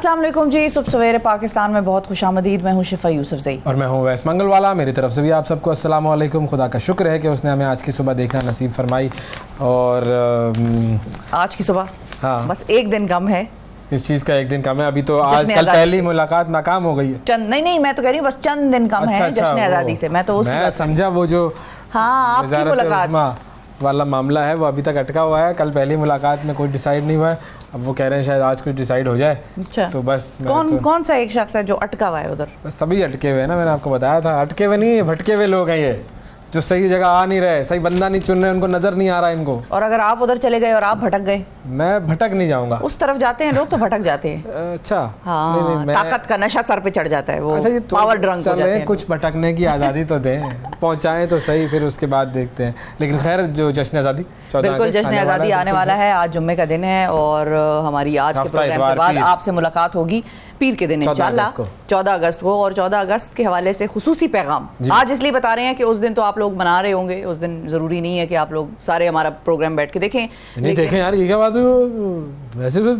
अस्सलाम वालेकुम जी। सुबह सवेरे पाकिस्तान में बहुत खुशामदीद। मैं हूँ शिफा यूसुफजई और मैं हूँ वैस मंगलवाला। मेरी तरफ से भी आप सबको अस्सलाम वालेकुम। खुदा का शुक्र है कि उसने हमें आज की सुबह देखना नसीब फरमाई। और आज की सुबह हाँ, बस एक दिन कम है। इस चीज़ का एक दिन कम है। अभी तो आज कल पहली मुलाकात नाकाम हो गई है। चंद नहीं, मैं तो कह रही हूँ बस चंद दिन कम है जश्न आज़ादी से। मैं तो मैं समझा वो जो हाँ आपकी मुलाकात वाला मामला है वो अभी तक अटका हुआ है। कल पहली मुलाकात में कोई डिसाइड नहीं हुआ है। अब वो कह रहे हैं शायद आज कुछ डिसाइड हो जाए। अच्छा, तो बस कौन सा एक शख्स है जो अटका हुआ है उधर? बस सभी अटके हुए हैं ना। मैंने आपको बताया था, अटके हुए नहीं है, भटके हुए लोग हैं ये, जो सही जगह आ नहीं रहे, सही बंदा नहीं चुन रहे, उनको नजर नहीं आ रहा इनको। और अगर आप उधर चले गए और आप भटक गए? मैं भटक नहीं जाऊंगा। उस तरफ जाते हैं लोग तो भटक जाते हैं। अच्छा हाँ, नहीं, ताकत का नशा सर पे चढ़ जाता है, वो अच्छा, पावर ड्रंक हो जाते हैं। कुछ भटकने की आज़ादी तो दें, पहुंचाएं तो सही, फिर उसके बाद देखते हैं। लेकिन खैर जो जश्न आज़ादी, बिल्कुल जश्न आज़ादी आने वाला है। आज जुम्मे का दिन है और हमारी आज के प्रोग्राम के बाद आपसे मुलाकात होगी पीर के दिन इंशाल्लाह 14 अगस्त को। और 14 अगस्त के हवाले से खुसूसी पैगाम आज इसलिए बता रहे हैं कि उस दिन तो आप लोग मना रहे होंगे। उस दिन जरूरी नहीं है कि आप लोग सारे हमारा प्रोग्राम बैठ के देखें। नहीं देखें यार, ये क्या बात है? वैसे भी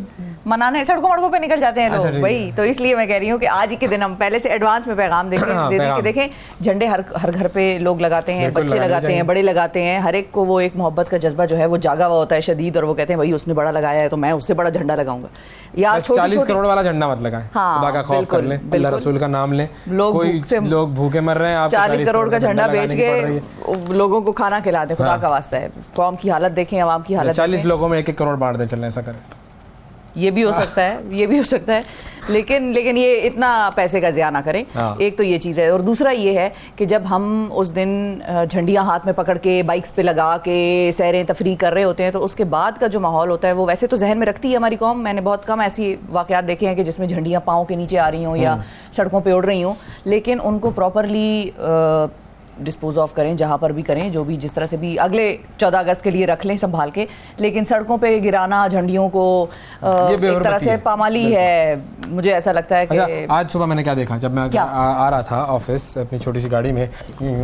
मनाने सड़कों वड़कों पे निकल जाते हैं लोग भाई। तो इसलिए मैं कह रही हूँ कि आज ही के दिन हम पहले से एडवांस में पैगाम देखें। झंडे हर घर पे लोग लगाते हैं, बच्चे लगाते हैं, बड़े लगाते हैं। हर एक को वो एक मोहब्बत का जज्बा जो है वो जागा हुआ होता है शदीद। और वो कहते हैं भाई उसने बड़ा लगाया है तो मैं उससे बड़ा झंडा लगाऊंगा। या 40 करोड़ वाला झंडा मत लगाएं। हाँ, खुदा का खौफ कर लें, अल्लाह रसूल का नाम लें। लोग भूखे मर रहे हैं, आप 40 करोड़ का झंडा बेच के लोगों को खाना खिला दे। खुदा का वास्ता है, कौम की हालत देखें, आवाम की हालत। 40 लोगों में 1-1 करोड़ बांट दें, चलें ऐसा करें। ये भी हो सकता है, ये भी हो सकता है। लेकिन ये इतना पैसे का ज़िया ना करें। एक तो ये चीज़ है। और दूसरा ये है कि जब हम उस दिन झंडियाँ हाथ में पकड़ के बाइक्स पे लगा के सैरें तफरी कर रहे होते हैं तो उसके बाद का जो माहौल होता है वो वैसे तो जहन में रखती है हमारी कौम। मैंने बहुत कम ऐसी वाक़यात देखे हैं कि जिसमें झंडियाँ पाँव के नीचे आ रही हों या सड़कों पर उड़ रही हों, लेकिन उनको प्रॉपरली डिस्पोज ऑफ करें, जहाँ पर भी करें, जो भी जिस तरह से भी अगले 14 अगस्त के लिए रख लें संभाल के। लेकिन सड़कों पे गिराना झंडियों को एक तरह से पामाली है, मुझे ऐसा लगता है कि अच्छा, आज सुबह मैंने क्या देखा, जब मैं आ रहा था ऑफिस अपनी छोटी सी गाड़ी में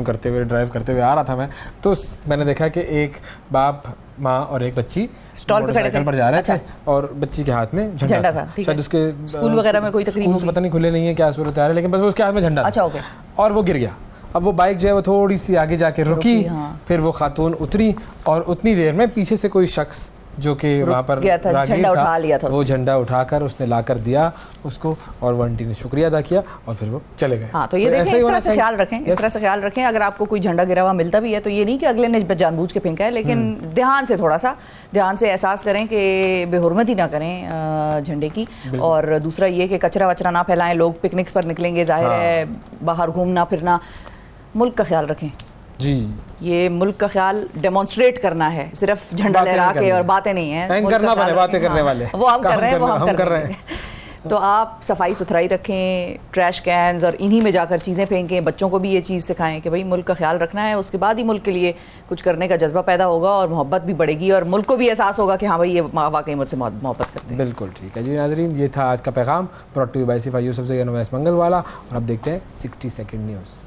करते हुए ड्राइव करते हुए आ रहा था मैं, तो मैंने देखा कि एक बाप, माँ और एक बच्ची स्टॉल पे खड़े पर जा रहे थे और बच्ची के हाथ में झंडा था। शायद उसके स्कूल वगैरह में कोई तकरीब पता नहीं खुले नहीं है क्या सूरत है, लेकिन बस उसके हाथ में झंडा। अच्छा, ओके। और वो गिर गया। अब वो बाइक जो है वो थोड़ी सी आगे जाके रुकी। फिर वो खातून उतरी और उतनी देर में पीछे से कोई शख्स जो कि वहाँ पर झंडा उठा लिया था, वो झंडा उठाकर उसने लाकर दिया उसको और वो आंटी ने शुक्रिया अदा किया और फिर वो चले गए। हाँ, तो ये देखें, इस तरह से ख्याल रखें, इस तरह से ख्याल रखें। अगर आपको कोई झंडा गिरा हुआ मिलता भी है तो ये नहीं कि अगले ने जानबूझ के फेंका है, लेकिन ध्यान से, थोड़ा सा ध्यान से एहसास करें कि बेहुरमती ना करें झंडे की। और दूसरा ये कि कचरा वचरा ना फैलाएं। लोग पिकनिक्स पर निकलेंगे, जाहिर है बाहर घूमना फिरना, मुल्क का ख्याल रखें जी। ये मुल्क का ख्याल डेमोन्स्ट्रेट करना है, सिर्फ झंडा लहरा के और बातें नहीं है। बातें करने वाले वो हम कर रहे हैं, वो हम कर रहे हैं। तो आप सफाई सुथराई रखें, ट्रैश कैन्स और इन्हीं में जाकर चीज़ें फेंकें। बच्चों को भी ये चीज़ सिखाएं कि भाई मुल्क का ख्याल रखना है, उसके बाद ही मुल्क के लिए कुछ करने का जज्बा पैदा होगा और मोहब्बत भी बढ़ेगी और मुल्क को भी एहसास होगा कि हाँ भाई ये वाकई मुझसे मोहब्बत करते हैं। बिल्कुल ठीक है जी नाजरीन, ये था आज का पैगाम ब्रॉट टू यू बाय शिफा यूसुफ से वैस मंगलवाला। और अब देखते हैं 60 सेकंड न्यूज़।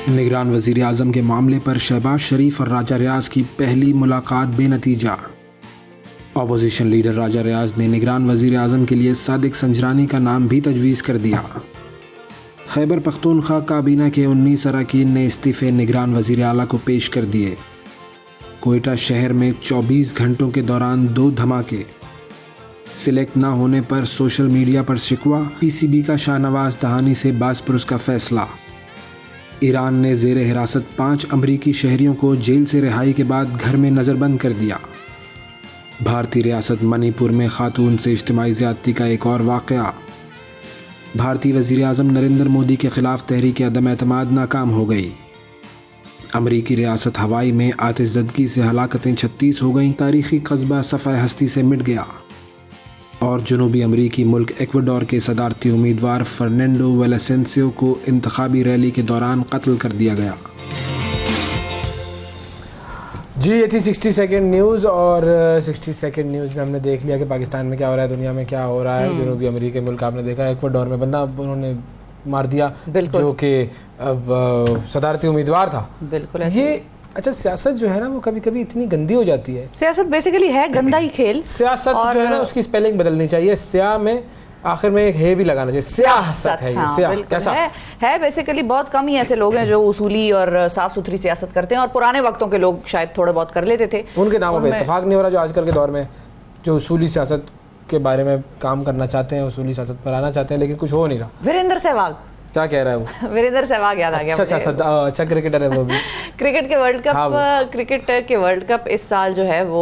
निगरान वज़ीर आज़म के मामले पर शहबाज शरीफ और राजा रियाज की पहली मुलाकात बेनतीजा। अपोजिशन लीडर राजा रियाज ने निगरान वज़ीर आज़म के लिए सादिक संजरानी का नाम भी तजवीज़ कर दिया। खैबर पख्तूनख्वा काबीना के 19 अरकान ने इस्तीफ़े निगरान वज़ीर आला को पेश कर दिए। कोयटा शहर में 24 घंटों के दौरान 2 धमाके। सिलेक्ट ना होने पर सोशल मीडिया पर शिकवा, PCB का शाहनवाज दहानी से बासपुरुष का फैसला। ईरान ने ज़ेर हिरासत 5 अमरीकी शहरियों को जेल से रिहाई के बाद घर में नज़रबंद कर दिया। भारतीय रियासत मणिपुर में खातून से इज्तिमाई ज़्यादती का एक और वाक़या। भारतीय वज़ीर आज़म नरेंद्र मोदी के ख़िलाफ़ तहरीक अदम एतमाद नाकाम हो गई। अमरीकी रियासत हवाई में आतिशज़दगी से हलाकतें 36 हो गईं। तारीख़ी कस्बा सफ़ाए हस्ती से मिट गया। और जनूबी अमरीकी मुल्क एक्वाडोर के सदारती उम्मीदवार फर्नांडो वेलासेंसियो को इंतखाबी रैली के दौरान कत्ल कर दिया गया। जी ये थी 60 सेकंड न्यूज़। और 60 सेकंड न्यूज़ में हमने देख लिया कि पाकिस्तान में क्या हो रहा है, दुनिया में क्या हो रहा है। जनूबी अमरीकी मुल्क आपने देखा, एक्वाडोर में बंदा उन्होंने मार दिया जो कि अब सदारती उम्मीदवार था। बिल्कुल ये अच्छा, सियासत जो है ना वो कभी कभी इतनी गंदी हो जाती है। सियासत बेसिकली है गंदा ही खेल। सियासत जो है ना उसकी स्पेलिंग बदलनी चाहिए, स्या में आखिर में एक हे भी लगाना चाहिए, सियासत है ये। हाँ, कैसा है बेसिकली बहुत कम ही ऐसे लोग हैं जो उसूली और साफ सुथरी सियासत करते हैं, और पुराने वक्तों के लोग शायद थोड़े बहुत कर लेते थे। उनके नामों पे इत्तेफाक नहीं हो रहा जो आजकल के दौर में जो उसूली सियासत के बारे में काम करना चाहते हैं, उसूली सियासत पर आना चाहते हैं, लेकिन कुछ हो नहीं रहा। वीरेंद्र सहवाग, क्या कह रहा है वो? वीरेंद्र सहवाग याद आ गया। अच्छा क्रिकेटर है वो भी। क्रिकेट के वर्ल्ड कप क्रिकेट के वर्ल्ड कप इस साल जो है वो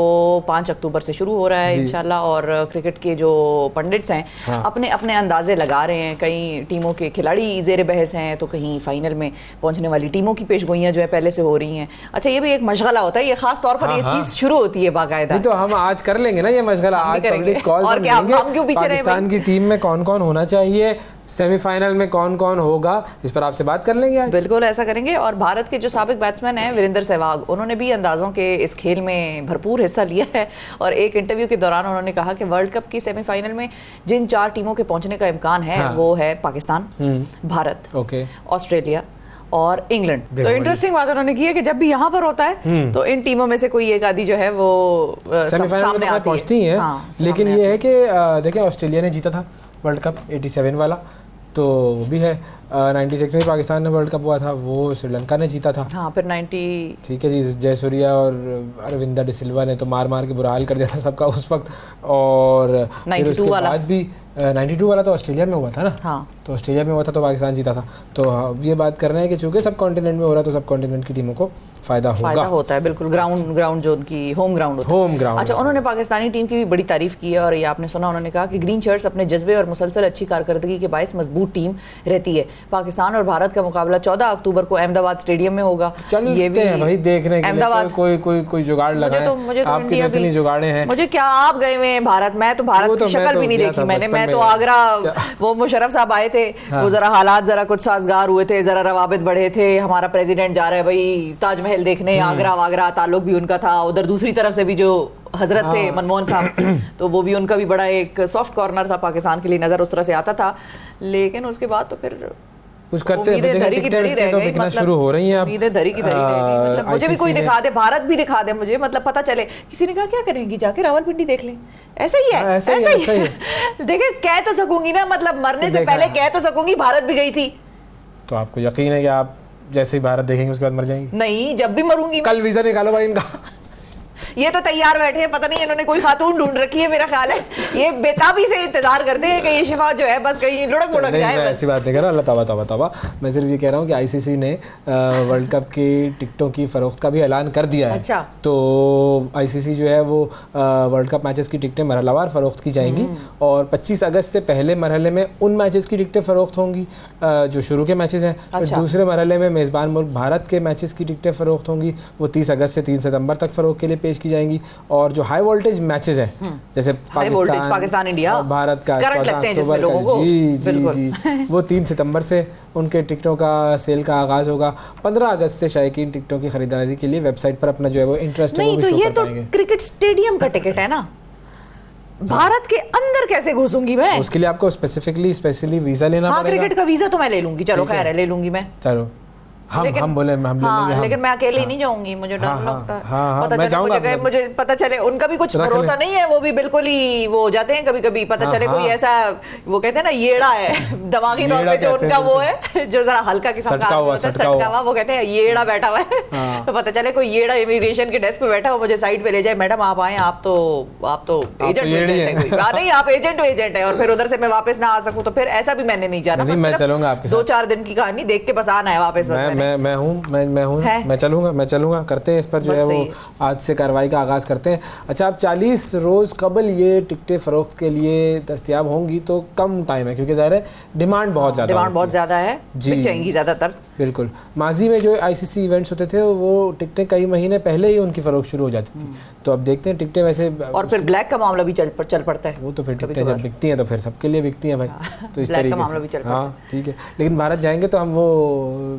5 अक्टूबर से शुरू हो रहा है इंशाल्लाह, और क्रिकेट के जो पंडित्स हैं अपने अपने अंदाजे लगा रहे हैं। कई टीमों के खिलाड़ी जेर बहस हैं, तो कहीं फाइनल में पहुंचने वाली टीमों की पेशगोइयां जो है पहले से हो रही हैं। अच्छा, ये भी एक मशगला होता है, ये खास तौर पर ये चीज शुरू होती है बाकायदा। तो हम आज कर लेंगे ना ये मशगला, आज पब्लिक कॉल और क्या, हम क्यों पीछे रहे? पाकिस्तान की टीम में कौन कौन होना चाहिए, सेमीफाइनल में कौन कौन होगा, इस पर आपसे बात कर लेंगे आज। बिल्कुल ऐसा करेंगे। और भारत के जो साबिक बैट्समैन हैं वीरेंद्र सहवाग, उन्होंने भी अंदाजों के इस खेल में भरपूर हिस्सा लिया है, और एक इंटरव्यू के दौरान उन्होंने कहा कि वर्ल्ड कप की सेमीफाइनल में जिन 4 टीमों के पहुंचने का इम्कान है वो है पाकिस्तान, भारत, ऑस्ट्रेलिया और इंग्लैंड। तो इंटरेस्टिंग बात उन्होंने की है कि जब भी यहाँ पर होता है तो इन टीमों में से कोई एक आदि जो है वो सेमीफाइनल में पहुंचती है। लेकिन ये है कि देखिए ऑस्ट्रेलिया ने जीता था वर्ल्ड कप 87 वाला, तो वो भी है। 96 में पाकिस्तान ने वर्ल्ड कप हुआ था, वो श्रीलंका ने जीता था। हाँ, फिर 90 ठीक है जी, जयसूर्या और अरविंदा डिसिल्वा ने तो मार मार के बुरा हाल कर दिया था सबका उस वक्त। और 92 वाला बाद भी 92 वाला तो ऑस्ट्रेलिया में हुआ था ना। हाँ, तो ऑस्ट्रेलिया में हुआ था तो पाकिस्तान जीता था। तो ये बात कर रहे हैं कि चूंकि सब कॉन्टिनेंट में हो रहा है तो सब कॉन्टिनेंट की टीमों को फायदा होता है। बिल्कुल, ग्राउंड जो उनकी होम ग्राउंड होता है। अच्छा, उन्होंने पाकिस्तानी टीम की भी बड़ी तारीफ की है, और ये आपने सुना, उन्होंने कहा कि ग्रीन शर्ट्स अपने जज्बे और मुसलसल अच्छी कारकर्दगी के बायस मजबूत टीम रहती है। पाकिस्तान और भारत का मुकाबला 14 अक्टूबर को अहमदाबाद स्टेडियम में होगा। ये भी है भाई देखने के लिए कोई जुगाड़ लगाए। मुझे तो आपके इतनी जुगाड़े हैं। मुझे क्या, आप गए हुए हैं भारत, मैं तो भारत की शक्ल भी नहीं देखी मैंने। मैं तो आगरा, वो मुशर्रफ साहब आए थे, वो जरा हालात जरा कुछ साजगार हुए थे, जरा रवाबित बढ़े थे। हमारा प्रेसिडेंट जा रहा है भाई ताजमहल देखने, आगरा वागरा, ताल्लुक भी उनका था। उधर दूसरी तरफ से भी जो हजरत थे मनमोहन साहब, तो वो भी उनका भी बड़ा एक सॉफ्ट कॉर्नर था पाकिस्तान के लिए, नजर उस तरह से आता था। लेकिन उसके बाद तो फिर कुछ करते बिकना शुरू हो रही हैं अब। धरी की धरी मतलब मुझे भी कोई दिखा दे, भारत भी दिखा दे मुझे, मतलब पता चले। किसी ने कहा क्या करेंगी, जाके रावलपिंडी देख लें। ऐसा ही है, ऐसा ही है। देखिए, कह तो सकूंगी ना, मतलब मरने से पहले कह तो सकूंगी भारत भी गई थी। तो आपको यकीन है कि आप जैसे ही भारत देखेंगे उसके बाद मर जाएंगी? नहीं, जब भी मरूंगी। कल वीजा निकालो भाई इनका। ये तो तैयार बैठे हैं, पता नहीं इन्होंने कोई खातून ढूंढ रखी है, मेरा ख्याल है ये बेताबी से इंतजार करते हैं कि ये शिफा जो है बस कहीं लुढ़क मुढ़क जाए। मैं ऐसी बात नहीं कर रहा, अल्लाह तौबा तौबा तौबा। मैं सिर्फ ये कह रहा हूँ कि आईसीसी ने वर्ल्ड कप की टिकटों की फरोख्त का भी ऐलान कर दिया है। अच्छा। तो आईसीसी जो है वो वर्ल्ड कप मैचेस की टिकटें मरहलावार फरोख्त की जाएंगी, और 25 अगस्त से पहले मरहले में उन मैचेस की टिकटें फरोख्त होंगी जो शुरू के मैचेस हैं। अच्छा। दूसरे मरहले में मेजबान मुल्क भारत के मैचेस की टिकटें फरोख्त होंगी, वो 30 अगस्त से 3 सितंबर तक फरोख्त के लिए पेश की जाएंगी। और जो हाई वोल्टेज मैचेस हैं जैसे पाकिस्तान इंडिया भारत का 14 अक्टूबर का, जी वो 3 सितंबर से उनके टिकटों का सेल का आगाज होगा। 15 अगस्त से शायकीन टिकटों की खरीदारी के लिए वेबसाइट पर अपना जो है वो इंटरेस्ट है वो भी शो कर पाएंगे। ये तो क्रिकेट स्टेडियम का टिकट है ना, भारत के अंदर कैसे घुसूंगी मैं? उसके लिए आपको स्पेशली वीजा लेना पड़ेगा। क्रिकेट का वीजा तो मैं ले लूंगी, चलो खैर है, ले लूंगी मैं। चलो हम बोले हम लेंगे। लेकिन मैं अकेले नहीं जाऊंगी, मुझे डर लगता है। मुझे पता चले उनका भी कुछ भरोसा नहीं है, वो भी बिल्कुल ही वो जाते हैं कभी कभी, पता चले कोई ऐसा वो कहते हैं ना येड़ा है दिमागी तौर पे जो उनका वो है जो जरा हल्का किस्म का सटका हुआ, वो कहते हैं येड़ा बैठा हुआ है। तो पता चले कोई येड़ा इमिग्रेशन के डेस्क पे बैठा हो, मुझे साइड पे ले जाए, मैडम आप आए, आप तो एजेंट है, नहीं आप एजेंट है, और फिर उधर से मैं वापस ना आ सकूं, तो फिर ऐसा भी मैंने नहीं जाना। मैं चलूंगा आपके साथ, 2-4 दिन की कहानी देख के बस आना है वापस। मैं हूँ मैं चलूंगा करते हैं इस पर जो है वो आज से कार्रवाई का आगाज करते हैं। अच्छा, अब 40 रोज कबल ये टिकटें फरोख्त के लिए दस्तयाब होंगी, तो कम टाइम है क्योंकि ज़ाहिर है डिमांड बहुत ज़्यादा है, बिक जाएंगी ज़्यादातर। बिल्कुल, माजी में जो आईसीसी इवेंट्स होते थे वो टिकटें कई महीने पहले ही उनकी फरोख्त शुरू हो जाती थी। तो अब देखते हैं टिकटें वैसे, और फिर ब्लैक का मामला भी चल पड़ता है। वो तो फिर टिकटें जब बिकती हैं तो फिर सबके लिए बिकती हैं भाई। तो इस तरीके से हाँ ठीक है, लेकिन भारत जाएंगे तो हम वो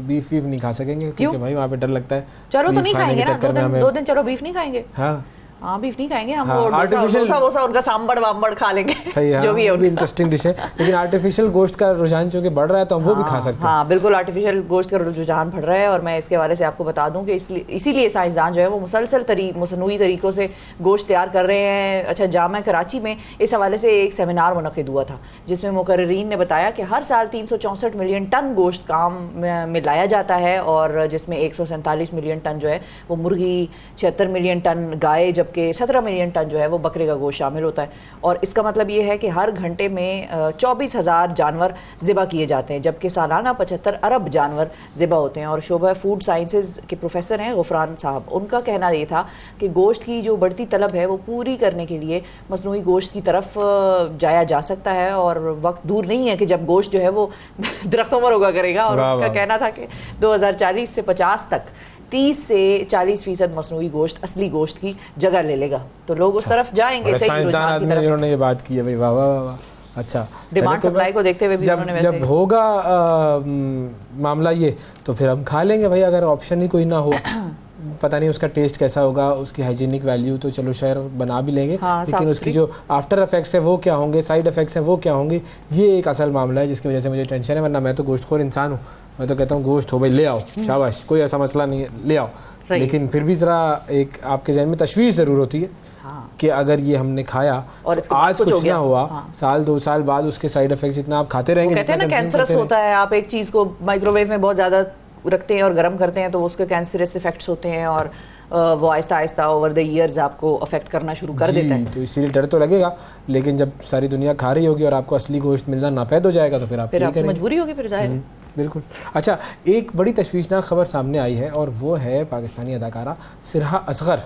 बीफ नहीं खा सकेंगे क्योंकि भाई वहाँ पे डर लगता है। चलो तो नहीं खाएंगे ना, 2 दिन चलो बीफ नहीं खाएंगे। हाँ हाँ बीफ नहीं खाएंगे हम, हाँ, वो artificial- डोसा उनका सांबर वाम्बर खा लेंगे। सही है, जो भी है वो भी इंटरेस्टिंग डिश है, लेकिन आर्टिफिशियल गोश्त का रुझान चूंकि बढ़ रहा है तो हम वो भी खा सकते हैं। हाँ बिल्कुल, आर्टिफिशियल गोश्त का रुझान बढ़ रहा है, और मैं इसके हवाले से आपको बता दूं कि इसीलिए साइंसदान जो है वो मुसलसल मसनूई तरीकों से गोश्त तैयार कर रहे हैं। अच्छा, जामा कराची में इस हवाले से एक सेमिनार मुनक़िद हुआ था जिसमें मुकर्रिरीन ने बताया कि हर साल 364 मिलियन टन गोश्त काम में लाया जाता है, और जिसमें 147 मिलियन टन जो है वो मुर्गी, 76 मिलियन टन गाय, जबकि 17 मिलियन टन जो है वो बकरे का गोश्त शामिल होता है। और इसका मतलब ये है कि हर घंटे में 24,000 जानवर ज़िबा किए जाते हैं, जबकि सालाना 75 अरब जानवर ज़िबा होते हैं। और शोबा फूड साइंसेज के प्रोफेसर हैं गुफरान साहब, उनका कहना ये था कि गोश्त की जो बढ़ती तलब है वो पूरी करने के लिए मसनूई गोश्त की तरफ जाया जा सकता है, और वक्त दूर नहीं है कि जब गोश्त जो है वो दरख्तों पर उगा करेगा। और उनका कहना था कि 2040 से 50 तक 30 से 40% मसनूई गोश्त असली गोश्त की जगह ले लेगा, तो लोग उस तरफ जाएंगे। साइंसदान आदमी जिन्होंने ये बात की है भाई, वाह वाह वाह। अच्छा, डिमांड सप्लाई को देखते हुए भी जब होगा मामला ये, तो फिर हम खा लेंगे भाई। अगर ऑप्शन ही कोई ना हो, पता नहीं उसका टेस्ट कैसा होगा, उसकी हाइजीनिक वैल्यू तो चलो शायद बना भी लेंगे, हाँ, लेकिन उसकी जो आफ्टर इफेक्ट्स है वो क्या होंगे, साइड इफेक्ट्स हैं वो क्या होंगे, ये एक असल मामला है जिसकी वजह से मुझे टेंशन है। वरना मैं तो गोश्तखोर इंसान हूँ, मैं तो कहता हूँ गोश्त हो भाई ले आओ, शाबाश, कोई ऐसा मसला नहीं है, ले आओ। लेकिन फिर भी जरा एक आपके जहन में तशवीश जरूर होती है कि अगर ये हमने खाया और आज कुछ ना हुआ, साल 2 साल बाद उसके साइड इफेक्ट्स इतना आप खाते रहेंगे, कहते हैं ना कैंसरस होता है। आप एक चीज को माइक्रोवेव में बहुत ज्यादा रखते हैं और गर्म करते हैं तो उसके कैंसरस इफेक्ट्स होते हैं, और वो Aahista Aahista over the years आपको अफेक्ट करना शुरू कर देता है। तो इसीलिए डर तो लगेगा, लेकिन जब सारी दुनिया खा रही होगी और आपको असली गोश्त मिलना नापैद हो जाएगा तो फिर आपकी मजबूरी होगी, फिर जाहिर है। बिल्कुल। अच्छा, एक बड़ी तशवीशनाक खबर सामने आई है और वो है पाकिस्तानी अदाकारा सिरहा असगर।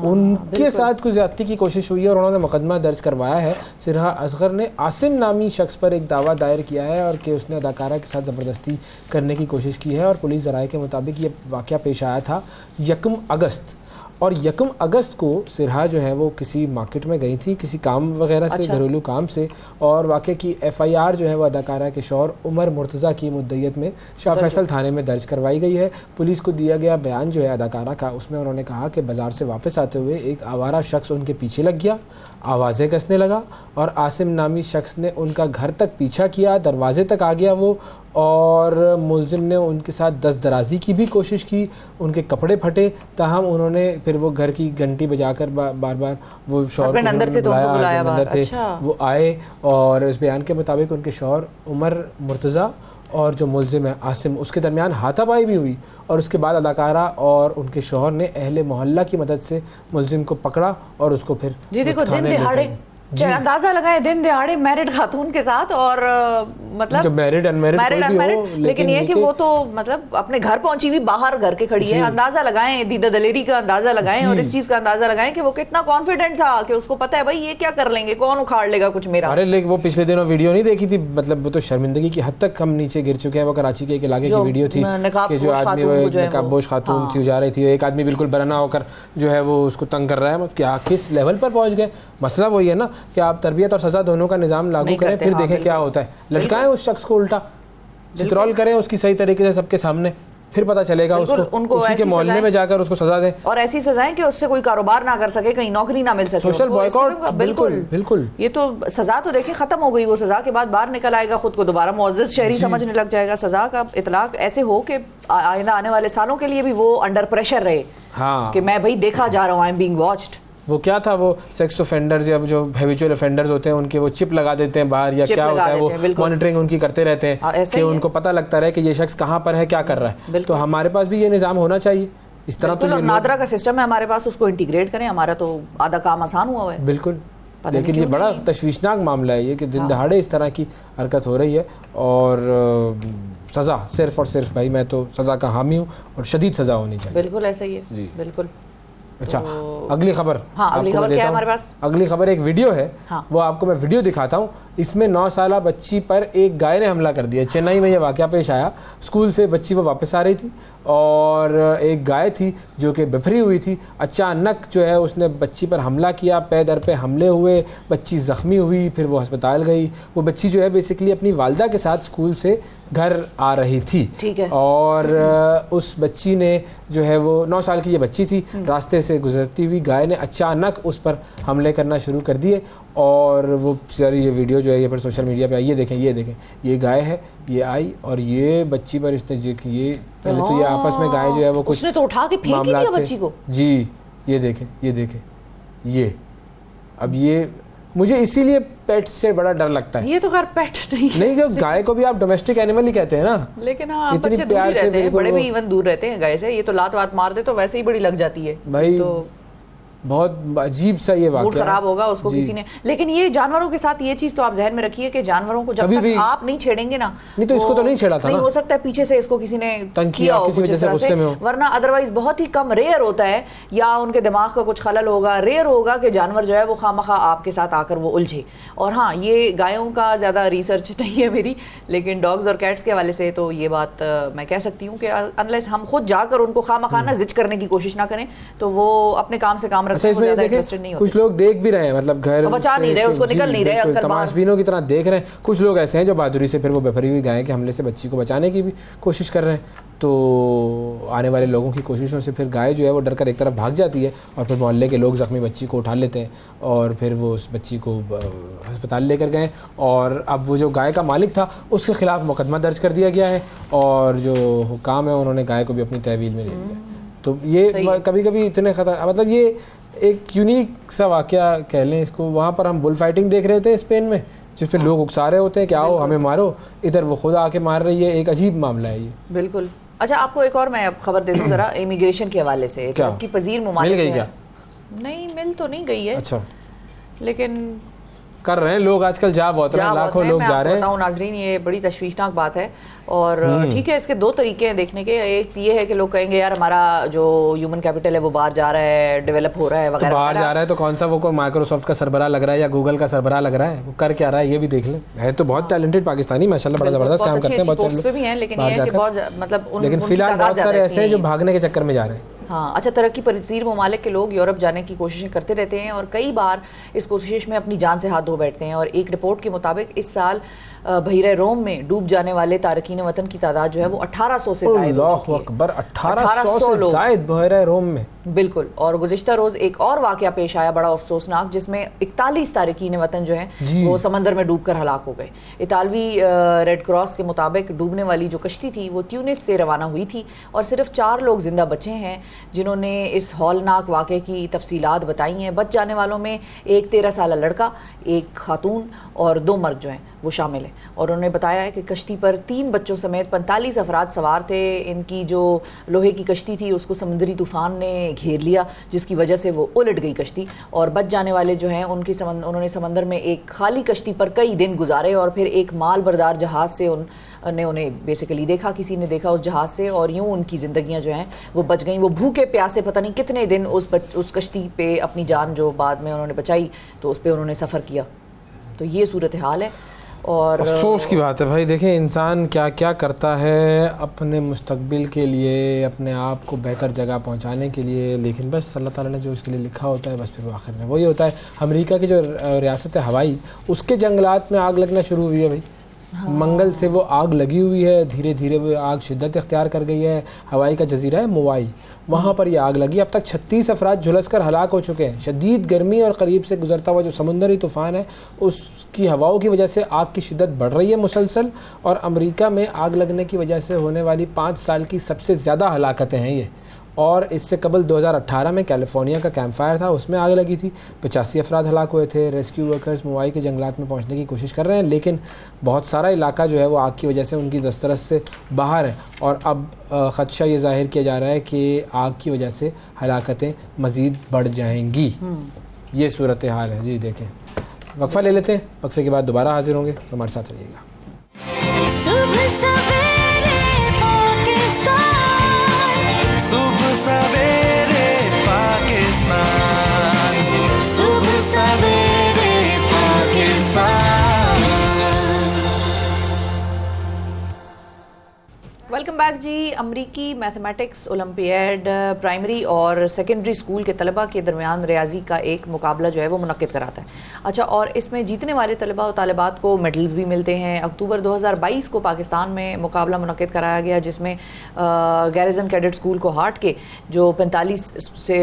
उनके साथ कुछ ज्यादती की कोशिश हुई है और उन्होंने मुकदमा दर्ज करवाया है। सिरहा असगर ने आसिम नामी शख्स पर एक दावा दायर किया है और कि उसने अदाकारा के साथ ज़बरदस्ती करने की कोशिश की है। और पुलिस ज़राए के मुताबिक ये वाक़या पेश आया था 1 अगस्त, और 1 अगस्त को सिरहा जो है वो किसी मार्केट में गई थी किसी काम वगैरह से, घरेलू काम से, और वाक़े की FIR जो है वो अदाकारा के शौहर उमर मुर्तज़ा की मुद्दयत में शाह फैसल थाने में दर्ज करवाई गई है। पुलिस को दिया गया बयान जो है अदाकारा का, उसमें उन्होंने कहा कि बाज़ार से वापस आते हुए एक आवारा शख्स उनके पीछे लग गया, आवाज़ें कसने लगा, और आसिम नामी शख्स ने उनका घर तक पीछा किया, दरवाजे तक आ गया वो, और मुलजिम ने उनके साथ दस्त दराजी की भी कोशिश की, उनके कपड़े फटे, ताहम उन्होंने फिर वो घर की घंटी बजाकर बार बार वो शौहर को बुलाया, वो आए, और इस बयान के मुताबिक उनके शौहर उमर मुर्तज़ा और जो मुलजिम है आसिम, उसके दरमियान हाथापाई भी हुई, और उसके बाद अदाकारा और उनके शौहर ने अहले मोहल्ला की मदद से मुलजिम को पकड़ा और उसको फिर अंदाजा लगाए दिन दिहाड़े मैरिड खातून के साथ, और मतलब मैरिड अनमैरिड, लेकिन ये कि वो तो मतलब अपने घर पहुंची हुई, बाहर घर के खड़ी है। अंदाजा लगाएं, दीदा दलेरी का अंदाजा लगाएं, और इस चीज का अंदाजा लगाएं कि वो कितना कॉन्फिडेंट था कि उसको पता है भाई ये क्या कर लेंगे, कौन उखाड़ लेगा कुछ मेरा। अरे लेकिन वो पिछले दिनों वीडियो नहीं देखी थी, मतलब वो तो शर्मिंदगी की हद तक हम नीचे गिर चुके हैं। वो कराची के एक इलाके की वीडियो थी कि जो आदमी नकाबपोश खातून थी जा रही थी, एक आदमी बिल्कुल बरना होकर जो है वो उसको तंग कर रहा है। क्या किस लेवल पर पहुंच गए। मसला वही है ना कि आप तरबियत और सजा दोनों का निजाम लागू करें, फिर देखें क्या होता है। लटकाएं उस शख्स को, उल्टा चित्रौल करें उसकी सही तरीके से सबके सामने, फिर पता चलेगा उसको, उसी के मोहल्ले में जाकर उसको सजा दें, और ऐसी सजाएं कि उससे कोई कारोबार ना कर सके, कहीं नौकरी ना मिल सके, सोशल बॉयकॉट। बिल्कुल ये तो सजा तो देखिए खत्म हो गई, वो सजा के बाद बाहर निकल आएगा, खुद को दोबारा मुअज़्ज़ज़ शहरी समझने लग जाएगा। सजा का इतलाक ऐसे हो कि आइंदा आने वाले सालों के लिए भी वो अंडर प्रेशर रहे कि मैं भाई देखा जा रहा हूँ, आई एम बीइंग वॉच्ड। वो क्या था, वो सेक्स ऑफेंडर्स या जो हैबिचुअल ऑफेंडर्स होते हैं उनके वो चिप लगा देते हैं बाहर, या क्या होता है वो मॉनिटरिंग उनकी करते रहते हैं कि उनको पता लगता रहे कि ये शख्स कहाँ पर है, क्या कर रहा है। तो हमारे पास भी ये निज़ाम होना चाहिए इस तरह। तो नादरा का सिस्टम है हमारे पास, उसको इंटीग्रेट करें, हमारा तो आधा काम आसान हुआ है। बिल्कुल, लेकिन ये बड़ा तशवीशनाक मामला है ये कि दिन दहाड़े इस तरह की हरकत हो रही है, और सज़ा सिर्फ और सिर्फ भाई मैं तो सज़ा का हामी हूँ और शदीद सज़ा होनी चाहिए। बिल्कुल ऐसा ही है जी, बिल्कुल। अच्छा, अगली खबर। हाँ, अगली खबर क्या है हमारे पास? अगली खबर एक वीडियो है। वो आपको मैं वीडियो दिखाता हूँ, इसमें 9 साला बच्ची पर एक गाय ने हमला कर दिया। चेन्नई में यह वाक़या पेश आया। स्कूल से बच्ची वो वापस आ रही थी और एक गाय थी जो कि बिफरी हुई थी, अचानक जो है उसने बच्ची पर हमला किया। पैर दर पे हमले हुए, बच्ची ज़ख्मी हुई, फिर वो अस्पताल गई। वो बच्ची जो है बेसिकली अपनी वालदा के साथ स्कूल से घर आ रही थी। ठीक है। और उस बच्ची ने जो है वो 9 साल की ये बच्ची थी, रास्ते से गुजरती हुई गाय ने अचानक उस पर हमले करना शुरू कर दिए और वो सारी ये वीडियो जो है ये फिर सोशल मीडिया पे आई। ये देखें ये गाय है, ये आई और ये बच्ची पर इसने ये पहले तो ये आपस में गाय जो है वो कुछ उसने तो उठा के फेंक दिया बच्ची को। जी ये देखें ये अब ये मुझे इसीलिए पेट से बड़ा डर लगता है। ये तो खैर पेट नहीं जो गाय को भी आप डोमेस्टिक एनिमल ही कहते हैं ना, लेकिन हाँ बच्चे दूर ही रहते हैं, बड़े भी इवन दूर रहते हैं गाय से। ये तो लात वात मार दे तो वैसे ही बड़ी लग जाती है भाई। तो बहुत अजीब सा ये वाक़या, खराब होगा उसको किसी ने। लेकिन ये जानवरों के साथ ये चीज तो आप जहन में रखिए कि जानवरों को जब तक आप नहीं छेड़ेंगे ना, नहीं तो इसको तो नहीं छेड़ा था नहीं, हो सकता है पीछे से इसको किसी ने तंग किया किसी वजह से गुस्से में हो, वरना अदरवाइज बहुत ही कम रेयर होता है या उनके दिमाग का कुछ खलल होगा, रेयर होगा कि जानवर जो है वो खामखा आपके साथ आकर वो उलझे। और हाँ, ये गायों का ज्यादा रिसर्च नहीं है मेरी, लेकिन डॉग्स और कैट्स के हवाले से तो ये बात मैं कह सकती हूँ कि अनलेस हम खुद जाकर उनको खामखा ना जिच करने की कोशिश ना करें तो वो अपने काम से काम रखते हैं। कुछ लोग देख भी रहे हैं, मतलब घर बचा नहीं रहे, उसको निकल नहीं रहे, तमाशबीनों की तरह देख रहे हैं। कुछ लोग ऐसे हैं जो बहादुरी से फिर वो बेफरी हुई गाय के हमले से बच्ची को बचाने की भी कोशिश कर रहे हैं। तो आने वाले लोगों की कोशिशों से फिर गाय जो है वो डर कर एक तरफ भाग जाती है और फिर मोहल्ले के लोग जख्मी बच्ची को उठा लेते हैं और फिर वो उस बच्ची को अस्पताल लेकर गए और अब वो जो गाय का मालिक था उसके खिलाफ मुकदमा दर्ज कर दिया गया है और जो हुकाम है उन्होंने गाय को भी अपनी तहवील में ले लिया। तो ये कभी कभी इतने खतरा, मतलब ये एक यूनिक सा वाकया कह लें इसको। वहाँ पर हम बुल फाइटिंग देख रहे थे स्पेन में, जिस पे लोग उकसा रहे होते हैं कि आओ हमें मारो, इधर वो खुद आके मार रही है। एक अजीब मामला है ये। बिल्कुल। अच्छा, आपको एक और मैं अब खबर दे दूं जरा इमिग्रेशन के हवाले से। तरक्की पजीर मुमालिक मिल गई क्या? नहीं, मिल तो नहीं गई है। अच्छा, लेकिन कर रहे हैं लोग आजकल, जा बहुत रहे हैं, लाखों लोग जा रहे हैं। बताऊं नाजरीन, ये बड़ी तशवीशनाक बात है और ठीक है, इसके दो तरीके हैं देखने के। एक ये है कि लोग कहेंगे यार हमारा जो ह्यूमन कैपिटल है वो बाहर जा रहा है, डेवलप हो रहा है वगैरह। तो बाहर जा रहा है तो कौन सा वो कोई माइक्रोसॉफ्ट का सरबराह लग रहा है या गूगल का सरबराह लग रहा है, वो कर क्या रहा है ये भी देख ले। है तो बहुत टैलेंटेड पाकिस्तानी माशाल्लाह, बड़ा जबरदस्त काम करते हैं, बहुत से भी हैं, लेकिन ये है कि बहुत मतलब लेकिन फिलहाल बहुत सारे ऐसे हैं जो भागने के चक्कर में जा रहे हैं। हाँ, अच्छा, तरक्की पजीर ममालिक के लोग यूरोप जाने की कोशिशें करते रहते हैं और कई बार इस कोशिश में अपनी जान से हाथ धो बैठते हैं। और एक रिपोर्ट के मुताबिक इस साल बहिरे रोम में डूब जाने वाले तारकीन वतन की तादाद जो है वो 1800 से ज़ायद हो चुकी है। अकबर, 1800 से ज़ायद बहिरे रोम में। बिल्कुल। और गुज़िश्ता रोज एक और वाकया पेश आया बड़ा अफसोसनाक, जिसमें 41 तारकीन वतन जो हैं वो समंदर में डूबकर हलाक हो गए। इतालवी रेड क्रॉस के मुताबिक डूबने वाली जो कश्ती थी वो ट्यूनिस से रवाना हुई थी और सिर्फ 4 लोग जिंदा बचे हैं जिन्होंने इस हौलनाक वाक़े की तफसीलात बताई हैं। बच जाने वालों में एक 13 साला लड़का, एक खातून और 2 मर्द जो हैं वो शामिल हैं। और उन्होंने बताया है कि कश्ती पर 3 बच्चों समेत 45 अफराद सवार थे। इनकी जो लोहे की कश्ती थी उसको समुद्री तूफान ने घेर लिया, जिसकी वजह से वो उलट गई कश्ती। और बच जाने वाले जो हैं उन्होंने समंदर में एक खाली कश्ती पर कई दिन गुजारे और फिर एक माल बरदार जहाज़ से उन्हें बेसिकली देखा, किसी ने देखा उस जहाज़ से, और यूं उनकी ज़िंदगियां जो हैं वो बच गईं। वो भूखे प्यासे पता नहीं कितने दिन उस कश्ती पे अपनी जान जो बाद में उन्होंने बचाई तो उस पर उन्होंने सफ़र किया। तो ये सूरत हाल है और अफसोस की बात है भाई। देखें इंसान क्या क्या करता है अपने मुस्तकबिल के लिए, अपने आप को बेहतर जगह पहुंचाने के लिए, लेकिन बस अल्लाह ताला ने जो उसके लिए लिखा होता है बस फिर वो आखिर में वही होता है। अमेरिका की जो रियासत है हवाई, उसके जंगलात में आग लगना शुरू हुई है भाई। हाँ। मंगल से वो आग लगी हुई है, धीरे धीरे वो आग शिद्दत इख्तियार कर गई है। हवाई का जजीरा है मुवाई, वहाँ पर ये आग लगी। अब तक 36 अफराद झुलस कर हलाक हो चुके हैं। शदीद गर्मी और करीब से गुजरता हुआ जो समुंदरी तूफ़ान है उसकी हवाओं की वजह से आग की शिद्दत बढ़ रही है मुसलसल। और अमेरिका में आग लगने की वजह से होने वाली 5 साल की सबसे ज़्यादा हलाकतें हैं ये। और इससे कबल 2018 में कैलिफोर्निया का कैंप फायर था, उसमें आग लगी थी, 85 अफराद हलाक हुए थे। रेस्क्यू वर्कर्स मुवाई के जंगलात में पहुंचने की कोशिश कर रहे हैं, लेकिन बहुत सारा इलाका जो है वो आग की वजह से उनकी दस्तरस से बाहर है। और अब ख़दशा ये जाहिर किया जा रहा है कि आग की वजह से हलाकतें मज़ीद बढ़ जाएंगी। ये सूरत हाल है जी। देखें, वक्फ़ा ले लेते हैं, वक्फ़े के बाद दोबारा हाजिर होंगे, तो हमारे साथ रहिएगा। सुबह सवेरे पाकिस्तान, सुबह सवेरे पाकिस्तान। वेलकम बैक जी। अमरीकी मैथमेटिक्स ओलंपियाड प्राइमरी और सेकेंडरी स्कूल के तलबा के दरमियान रियाजी का एक मुकाबला जो है वो मुनक्किद कराता है। अच्छा, और इसमें जीतने वाले तलबा और तालिबात को मेडल्स भी मिलते हैं। अक्टूबर 2022 को पाकिस्तान में मुकाबला मुनक्किद कराया गया, जिसमें गैरिजन कैडेट स्कूल को हाट के जो 45 से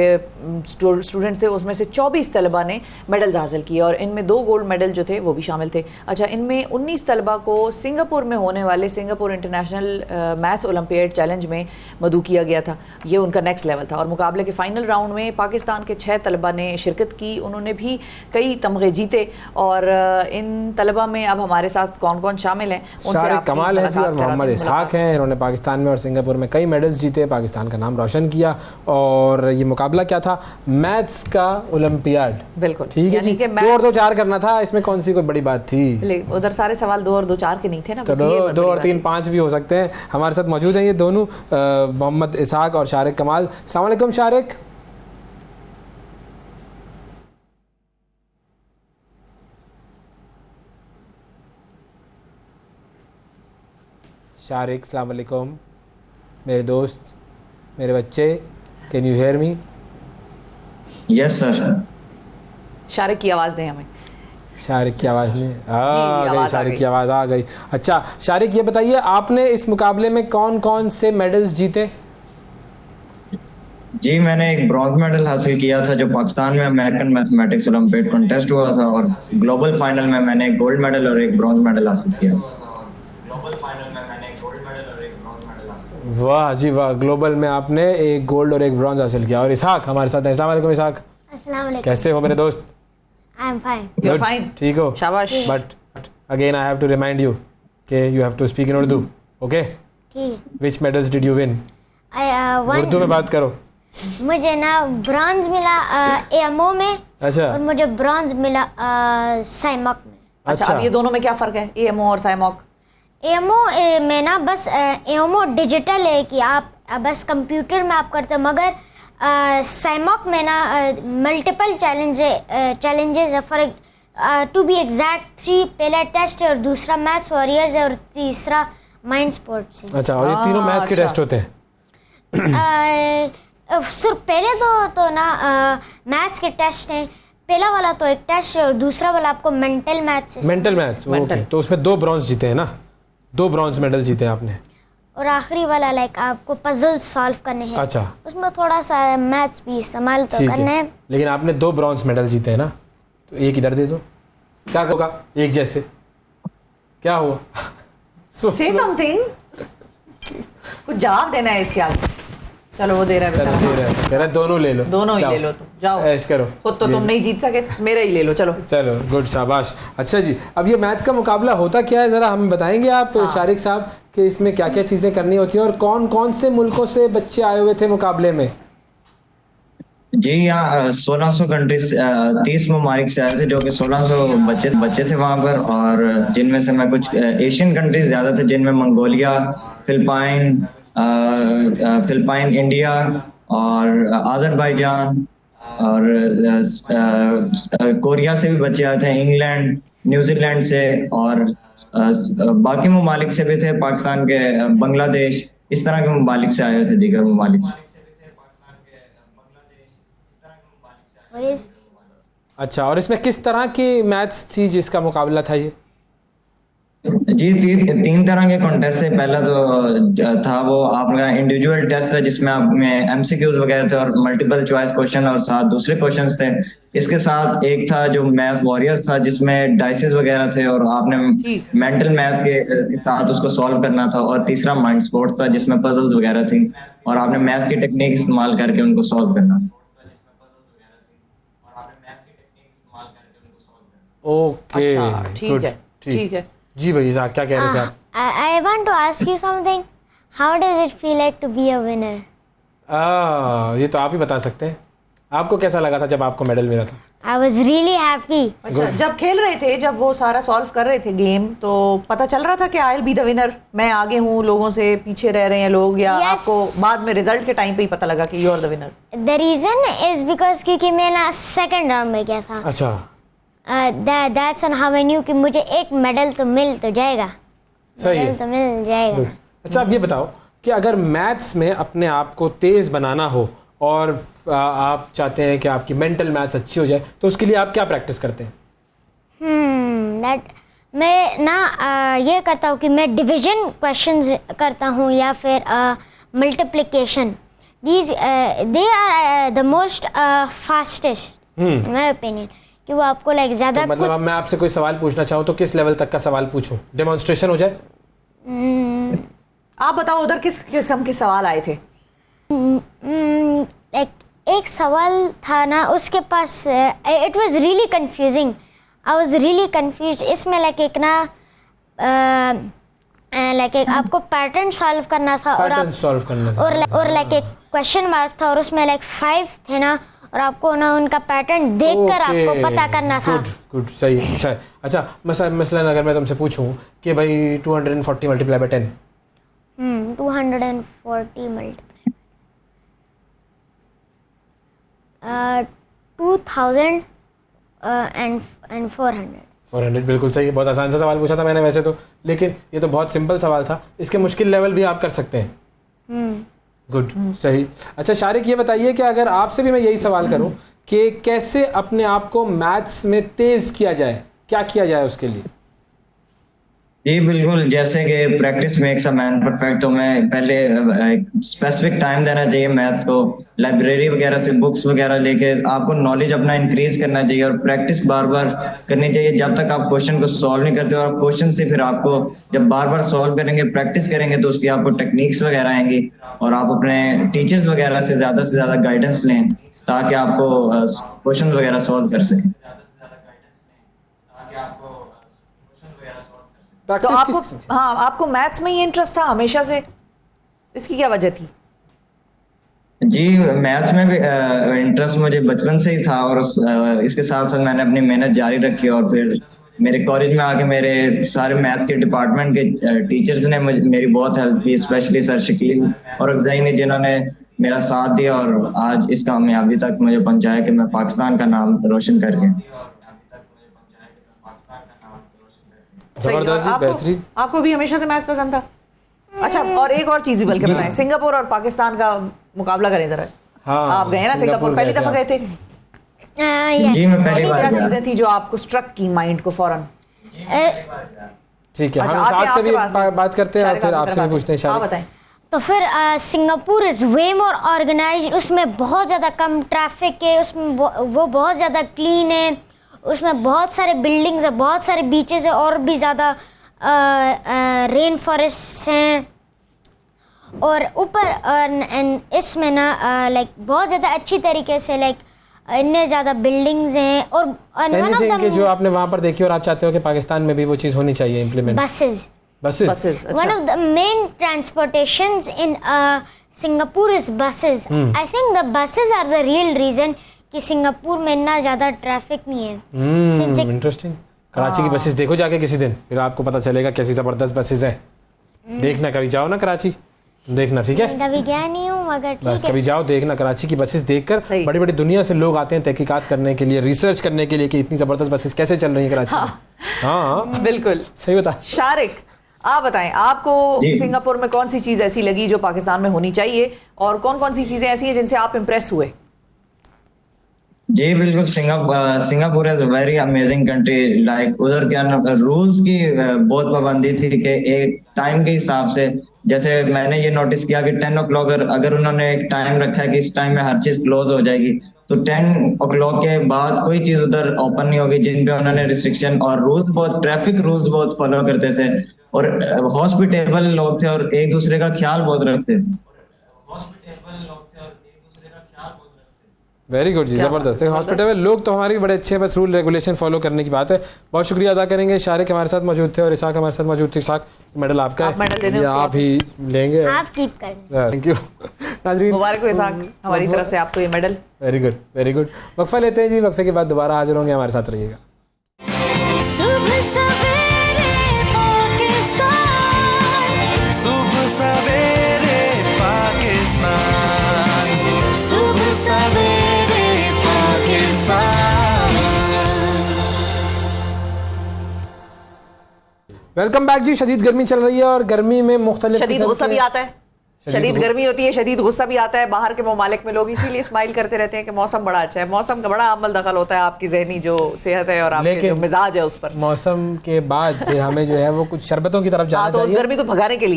स्टूडेंट्स थे उसमें से 24 तलबा ने मेडल्स हासिल किए और इनमें 2 गोल्ड मेडल जो थे वो भी शामिल थे। अच्छा, इनमें 19 तलबा को सिंगापुर में होने वाले Singapore international maths olympiad challenge में मदऊ किया गया था। ये उनका नेक्स्ट लेवल था और मुकाबले के फाइनल राउंड में पाकिस्तान के 6 तलबा ने शिरकत की। उन्होंने भी कई तमगे जीते और इन तलबा में अब हमारे साथ कौन कौन शामिल हैं शारिक कमाल है जी और मोहम्मद इसहाक हैं। इन्होंने पाकिस्तान में और सिंगापुर में कई मेडल्स जीते, पाकिस्तान का नाम रोशन किया। और ये मुकाबला क्या था? मैथ्स का ओलंपियाड। बिल्कुल ठीक है जी। 2 और 2 4 करना था, इसमें कौन सी कोई बड़ी बात थी? उधर सारे सवाल 2 और 2 4 के नहीं थे ना, तो 2 और 3 5 भी हो सकते हैं। हमारे साथ मौजूद हैं ये दोनों, मोहम्मद इसहाक और शारिक कमाल। अस्सलाम वालेकुम शारिक। शारिक अस्सलाम वालेकुम, मेरे दोस्त, मेरे बच्चे, can you hear me? Yes sir. Shariq की आवाज़ दें हमें। शारिक की आवाज़ नहीं आ गई, शारिक की आवाज़ आ गई। अच्छा शारिक, ये बताइए आपने इस मुकाबले में कौन कौन से मेडल्स जीते? जी, मैंने एक ब्रॉन्ज मेडल हासिल किया था जो पाकिस्तान में अमेरिकन मैथमेटिक्स ओलंपियाड कॉन्टेस्ट हुआ था, और ग्लोबल फाइनल में मैंने एक गोल्ड मेडल और एक ब्रॉन्ज मेडल हासिल किया था। वाह जी वाह, ग्लोबल में आपने एक गोल्ड और एक ब्रॉन्ज हासिल किया। और इसहाक हमारे साथ हैं। अस्सलाम वालेकुम इसहाक। अस्सलाम वालेकुम। कैसे हो मेरे दोस्त? I am fine. You are fine? ठीक हो? शाबाश। But again I have to remind you कि you have to speak in Urdu, okay? ठीक है। Which medals did you win? Urdu में बात करो। मुझे ना ब्रॉन्ज मिला एएमओ में। अच्छा। और मुझे ब्रॉन्ज मिला साइमॉक में। अच्छा, अब ये दोनों में क्या फ़र्क है, एएमओ और साइमॉक? एएमओ में ना बस एएमओ डिजिटल है कि आप बस कंप्यूटर में आप करते हो, मगर साइमॉक में ना मल्टीपल चैलेंजेस है। फॉर टू बी एग्जैक्ट 3 पहला टेस्ट है और दूसरा मैथ्स वॉरियर्स है और तीसरा माइंड स्पोर्ट्स है। अच्छा, और ये तीनों मैथ्स के टेस्ट होते हैं? सिर्फ पहले तो ना मैथ्स के टेस्ट हैं। पहला वाला तो एक टेस्ट है और दूसरा वाला आपको mental maths. Mental maths, okay. तो उसमें 2 ब्रॉन्ज जीते हैं ना, 2 ब्रॉन्ज मेडल जीते हैं आपने। और आखिरी वाला लाइक आपको पजल सॉल्व करने हैं। अच्छा। उसमें थोड़ा सा मैथ्स भी इस्तेमाल तो करना है। लेकिन आपने 2 ब्रॉन्ज मेडल जीते हैं ना, तो एक इधर दे दो। क्या होगा एक जैसे? क्या हुआ? से समथिंग, कुछ जवाब देना है इसके आगे। चलो वो दे रहा है, तेरा दोनों ले लो, दोनों ही ले लो। तुम जाओ ऐश करो, खुद तो तुम नहीं जीत सके, मेरा ही ले लो। चलो चलो, गुड, शाबाश। अच्छा जी, अब ये मैथ्स का मुकाबला होता क्या है, जरा हमें बताएंगे आप शारिक साहब कि इसमें क्या क्या चीजें करनी होती हैं और कौन कौन से मुल्कों से बच्चे आए हुए थे मुकाबले में? जी, यहाँ 1600 कंट्रीज 30 ममालिक से आए थे, जो कि 1600 बच्चे थे वहाँ पर, और जिनमें से मैं कुछ एशियन कंट्रीज ज्यादा थे, जिनमें मंगोलिया, फिलिपाइन, इंडिया और अजरबैजान और कोरिया से भी बच्चे आए थे, इंग्लैंड, न्यूजीलैंड से, और बाकी ममालिक से भी थे, पाकिस्तान के, बांग्लादेश, इस तरह के ममालिक से आए थे, दीगर ममालिक से। अच्छा, और इसमें किस तरह की मैथ्स थी जिसका मुकाबला था ये? जी, 3 तरह के कॉन्टेस्ट से। पहला तो था वो आपका इंडिविजुअल टेस्ट था, जिसमें आप में एमसीक्यूज वगैरह थे और मल्टीपल चॉइस क्वेश्चन और साथ दूसरे क्वेश्चंस थे। इसके साथ एक था जो मैथ वॉरियर्स था, जिसमें डाइसेस वगैरह थे और आपने मेंटल मैथ के साथ उसको सॉल्व करना था, और तीसरा माइंड स्पोर्ट्स था, जिसमें पजल्स वगैरह थी और आपने मैथ्स की टेक्निक इस्तेमाल करके उनको सॉल्व करना था। ओके, ठीक है, ठीक है जी। भैया क्या कह रहे थे आप? I want to ask you something. How does it feel like to be a winner? ये तो आप ही बता सकते हैं। आपको कैसा लगा था जब आपको मेडल मिला था? I was really happy. अच्छा, जब खेल रहे थे, जब वो सारा सॉल्व कर रहे थे गेम, तो पता चल रहा था कि I will be the winner, मैं आगे हूँ, लोगों से पीछे रह रहे हैं लोग, या Yes. आपको बाद में रिजल्ट के टाइम पे ही पता लगा कि you are the winner? The reason is because क्योंकि मैं ना सेकंड राउंड में गया था। अच्छा, That's on how I knew कि मुझे एक मेडल तो मिल तो जाएगा। सही है, मेडल तो मिल जाएगा। अच्छा, अब ये बताओ कि अगर मैथ्स में अपने आप को तेज़ बनाना हो और आप चाहते हैं कि आपकी मेंटल मैथ्स अच्छी हो जाए, तो उसके लिए आप क्या प्रैक्टिस करते हैं? मैं ना ये करता हूँ कि मैं डिवीजन क्वेश्चंस करता हूँ या फिर multiplication. These they are the most fastest in my opinion, कि वो आपको लाइक ज़्यादा. तो मतलब अब मैं आपसे कोई सवाल पूछना चाहूँ तो किस लेवल तक का सवाल पूछूं? डेमोन्स्ट्रेशन हो जाए? आप बताओ उधर किस किस्म के सवाल आए थे? एक सवाल था ना, उसके पास it was really confusing. I was really confuse. इसमें लाइक एक ना लाइक एक आपको पैटर्न सॉल्व करना था और लाइक एक क्वेश्चन मार्क था और उसमें लाइक 5 थे ना, और आपको ना उनका पैटर्न देखकर आपको पता करना था. गुड, सही. अच्छा मसलन अगर मैं तुमसे पूछूं कि भाई 240 मल्टीप्लाई बाय 10. 240 मल्टीप्लाई 2400. बिल्कुल सही है. बहुत आसान सा सवाल पूछा था मैंने वैसे तो, लेकिन ये तो बहुत सिंपल सवाल था. इसके मुश्किल लेवल भी आप कर सकते हैं. गुड, सही. अच्छा शारिक, ये बताइए कि अगर आपसे भी मैं यही सवाल करूं कि कैसे अपने आप को मैथ्स में तेज किया जाए, क्या किया जाए उसके लिए? जी बिल्कुल, जैसे कि practice makes a man perfect, तो मैं पहले एक स्पेसिफिक टाइम देना चाहिए मैथ्स को. लाइब्रेरी वगैरह से बुक्स वगैरह लेके आपको नॉलेज अपना इंक्रीज करना चाहिए और प्रैक्टिस बार बार करनी चाहिए जब तक आप क्वेश्चन को सॉल्व नहीं करते. और क्वेश्चन से फिर आपको जब बार बार सॉल्व करेंगे, प्रैक्टिस करेंगे, तो उसकी आपको टेक्निक्स वगैरह आएंगी और आप अपने टीचर्स वगैरह से ज्यादा गाइडेंस लें ताकि आपको क्वेश्चन वगैरह सॉल्व कर सकें. तो आपको मैथ्स में ही इंटरेस्ट था हमेशा से, इसकी क्या वजह थी? जी मैथ्स में भी इंटरेस्ट मुझे बचपन से ही था और इसके साथ साथ मैंने अपनी मेहनत जारी रखी और फिर मेरे कॉलेज में आके मेरे सारे मैथ्स के डिपार्टमेंट के टीचर्स ने मेरी बहुत हेल्प की, स्पेशली सर शकील और अफजाई ने, जिन्होंने मेरा साथ दिया और आज इस कामयाबी तक मुझे पहुंचाया कि मैं पाकिस्तान का नाम रोशन करके. आपको भी हमेशा से मैथ्स पसंद था? अच्छा, और एक और चीज भी बल्कि बताएं, सिंगापुर और पाकिस्तान का मुकाबला करें जरा. आप गए ना सिंगापुर, पहली दफा गए थे? जी मैं पहली बार गया. चीजें थी जो आपको स्ट्रक की माइंड को फौरन? ठीक है, हम साथ से भी बात करते हैं और फिर आपसे भी पूछते हैं. बताएं. तो फिर Singapore is way more organised. उसमें बहुत ज़्यादा कम ट्रैफिक है, उसमें वो बहुत ज़्यादा क्लीन है, उसमें बहुत सारे बिल्डिंग्स है, बहुत सारे बीचेस है और भी ज़्यादा रेन फॉरेस्ट हैं. और ऊपर इसमें ना लाइक बहुत ज़्यादा अच्छी तरीके से लाइक इतने ज़्यादा बिल्डिंग्स हैं. और वन ऑफ द जो आपने वहाँ पर देखी और आप चाहते हो कि पाकिस्तान में भी वो चीज़ होनी चाहिए implement? buses. One of the main transportations in Singapore is buses. I think the buses are the real reason कि सिंगापुर में इतना ज्यादा ट्रैफिक नहीं है. इंटरेस्टिंग. कराची की बसेस देखो जाके किसी दिन, फिर आपको पता चलेगा कैसी जबरदस्त बसेस हैं. देखना, कभी जाओ ना कराची, देखना. ठीक है, कभी गया नहीं हूँ मगर बस कभी जाओ, देखना. कराची की बसेस देखकर बड़ी बड़ी दुनिया से लोग आते हैं तहकीकात करने के लिए, रिसर्च करने के लिए कि इतनी जबरदस्त बसेस कैसे चल रही है कराची में. हाँ बिल्कुल सही बता. शारिक, आप बताएं, आपको सिंगापुर में कौन सी चीज ऐसी लगी जो पाकिस्तान में होनी चाहिए, और कौन कौन सी चीजें ऐसी हैं जिनसे आप इम्प्रेस हुए? जी बिल्कुल, Singapore is a very amazing country. Like उधर क्या रूल्स की बहुत पाबंदी थी कि एक टाइम के हिसाब से, जैसे मैंने ये नोटिस किया कि 10 o'clock अगर उन्होंने एक टाइम रखा है कि इस टाइम में हर चीज क्लोज हो जाएगी, तो 10 o'clock के बाद कोई चीज उधर ओपन नहीं होगी, जिन पे उन्होंने रिस्ट्रिक्शन और रूल्स बहुत, ट्रैफिक रूल्स बहुत फॉलो करते थे और हॉस्पिटेबल लोग थे और एक दूसरे का ख्याल बहुत रखते थे. वेरी गुड जी, जबरदस्त. हॉस्पिटल लोग तो हमारे भी बड़े अच्छे हैं, बस रूल रेगुलेशन फॉलो करने की बात है. बहुत शुक्रिया अदा करेंगे. शारिक हमारे साथ मौजूद थे और इसाक हमारे साथ मौजूद थे. इसाक, मेडल आपका है, आप ही लेंगे. आप कीप करें. Thank you. नाज़रीन, मुबारक हो इसाक, हमारी तरफ से आपको ये medal. Very good, very good. वक्फा लेते हैं जी, वक्फे के बाद दोबारा हाजिर होंगे. हमारे साथ रहिएगा. वेलकम बैक जी. शदीद गर्मी चल रही है और गर्मी में मुख्तलिफ शदीद गुस्सा भी आता है. शदीद गर्मी होती है, शदीद गुस्सा भी आता है, बाहर के ममालिक में लोग इसीलिए स्माइल करते रहते हैं कि मौसम बड़ा अच्छा है। मौसम का बड़ा अमल दखल होता है आपकी जहनी जो सेहत है और आपके जो मिजाज है उस पर। मौसम के बाद फिर हमें जो है वो कुछ शरबतों की तरफ जाना चाहिए, उस गर्मी को भगाने के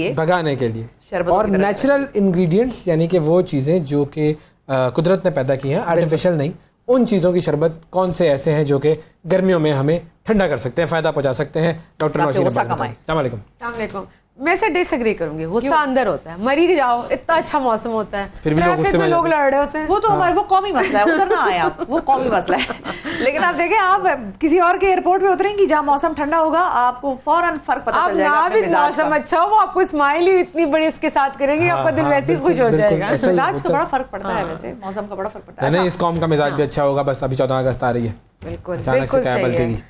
लिए और नेचुरल इंग्रेडिएंट्स यानी कि वो चीज़ें जो कि कुदरत ने पैदा की हैं, आर्टिफिशियल नहीं, उन चीज़ों की शरबत कौन से ऐसे हैं जो कि गर्मियों में हमें ठंडा कर सकते हैं, फ़ायदा पहुंचा सकते हैं। डॉक्टर नौशीन, अस्सलाम वालेकुम। मैं से डिसएग्री करूंगी। गुस्सा अंदर होता है, मरी जाओ, इतना अच्छा मौसम होता है, फिर भी लोग लड़ रहे होते हैं। वो तो हमारे वो कौमी मसला है, उधर ना आए आप, वो कौमी मसला है। लेकिन आप देखें, आप किसी और के एयरपोर्ट पे उतरेंगी जहाँ मौसम ठंडा होगा, आपको फौरन फर्क पता चल जाएगा। भी मौसम अच्छा हो, वो आपको स्माइल ही इतनी बड़ी उसके साथ करेंगे, आपका दिल वैसे ही खुश हो जाएगा। मिजाज का बड़ा फर्क पड़ता है, वैसे मौसम का बड़ा फर्क पड़ता है। इस कौम का मिजाज भी अच्छा होगा, बस अभी 14 अगस्त आ रही है, बिल्कुल अचानक से क्या पलटेगी।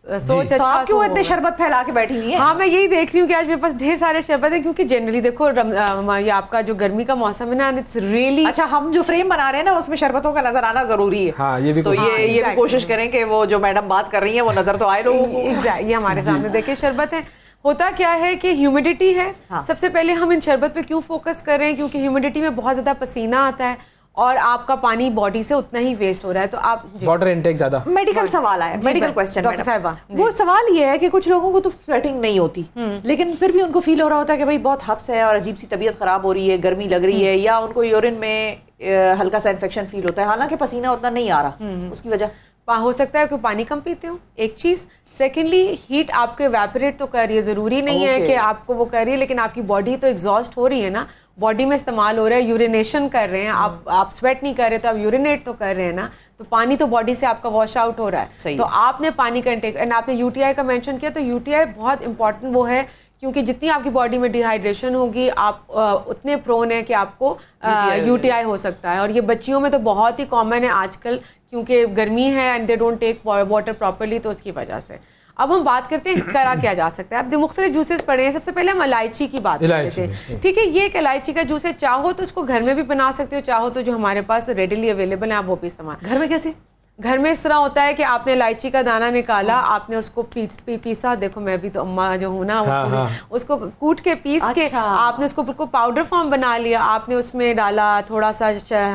सोच तो आप क्यों इतने शरबत फैला के बैठी हुई है? हाँ, मैं यही देख रही हूँ कि आज मेरे पास ढेर सारे शरबत है, क्योंकि जनरली देखो ये आपका जो गर्मी का मौसम है ना, इट्स रियली अच्छा, हम जो फ्रेम बना रहे हैं ना उसमें शरबतों का नजर आना जरूरी है। हाँ, ये भी तो ये भी कोशिश करें कि वो जो मैडम बात कर रही है वो नजर तो आए लोगों को। ये हमारे सामने देखिए शरबत है। होता क्या है कि ह्यूमिडिटी है। सबसे पहले हम इन शरबत पे क्यों फोकस कर रहे हैं, क्योंकि ह्यूमिडिटी में बहुत ज्यादा पसीना आता है और आपका पानी बॉडी से उतना ही वेस्ट हो रहा है, तो आप वाटर इनटेक ज्यादा। मेडिकल सवाल है, मेडिकल क्वेश्चन डॉक्टर साहिबा, वो सवाल ये है कि कुछ लोगों को तो स्वेटिंग नहीं होती, लेकिन फिर भी उनको फील हो रहा होता है कि भाई बहुत हब्स है और अजीब सी तबीयत खराब हो रही है, गर्मी लग रही है, या उनको यूरिन में हल्का सा इन्फेक्शन फील होता है, हालांकि पसीना उतना नहीं आ रहा, उसकी वजह हो सकता है कि पानी कम पीते हो, एक चीज। सेकेंडली, हीट आपको इवेपोरेट तो कर रही है, जरूरी नहीं है कि आपको वो कर रही है, लेकिन आपकी बॉडी तो एग्जॉस्ट हो रही है ना, बॉडी में इस्तेमाल हो रहा है, यूरिनेशन कर रहे हैं आप स्वेट नहीं कर रहे तो आप यूरिनेट तो कर रहे हैं ना, तो पानी तो बॉडी से आपका वॉश आउट हो रहा है। तो आपने पानी का इंटेक, एंड आपने यूटीआई का मेंशन किया, तो यूटीआई बहुत इंपॉर्टेंट वो है, क्योंकि जितनी आपकी बॉडी में डिहाइड्रेशन होगी आप उतने प्रोन है कि आपको यूटीआई हो सकता है। और ये बच्चियों में तो बहुत ही कॉमन है आजकल, क्योंकि गर्मी है and they don't take water properly, तो उसकी वजह से। अब हम बात करते हैं करा क्या जा सकता है। अब मुख्तलिफ जूसेस पड़े हैं। सबसे पहले हम इलायची की बात करते हैं, ठीक है। ये एक इलायची का जूस है, चाहो तो इसको घर में भी बना सकते हो, चाहो तो जो हमारे पास रेडिली अवेलेबल है आप वो भी इस्तेमाल। घर में कैसे? घर में इस तरह होता है कि आपने इलायची का दाना निकाला, आपने उसको पीसा, देखो मैं भी तो अम्मा जो हूँ ना, उसको कूट के पीस के आपने उसको बिल्कुल पाउडर फॉर्म बना लिया, आपने उसमें डाला थोड़ा सा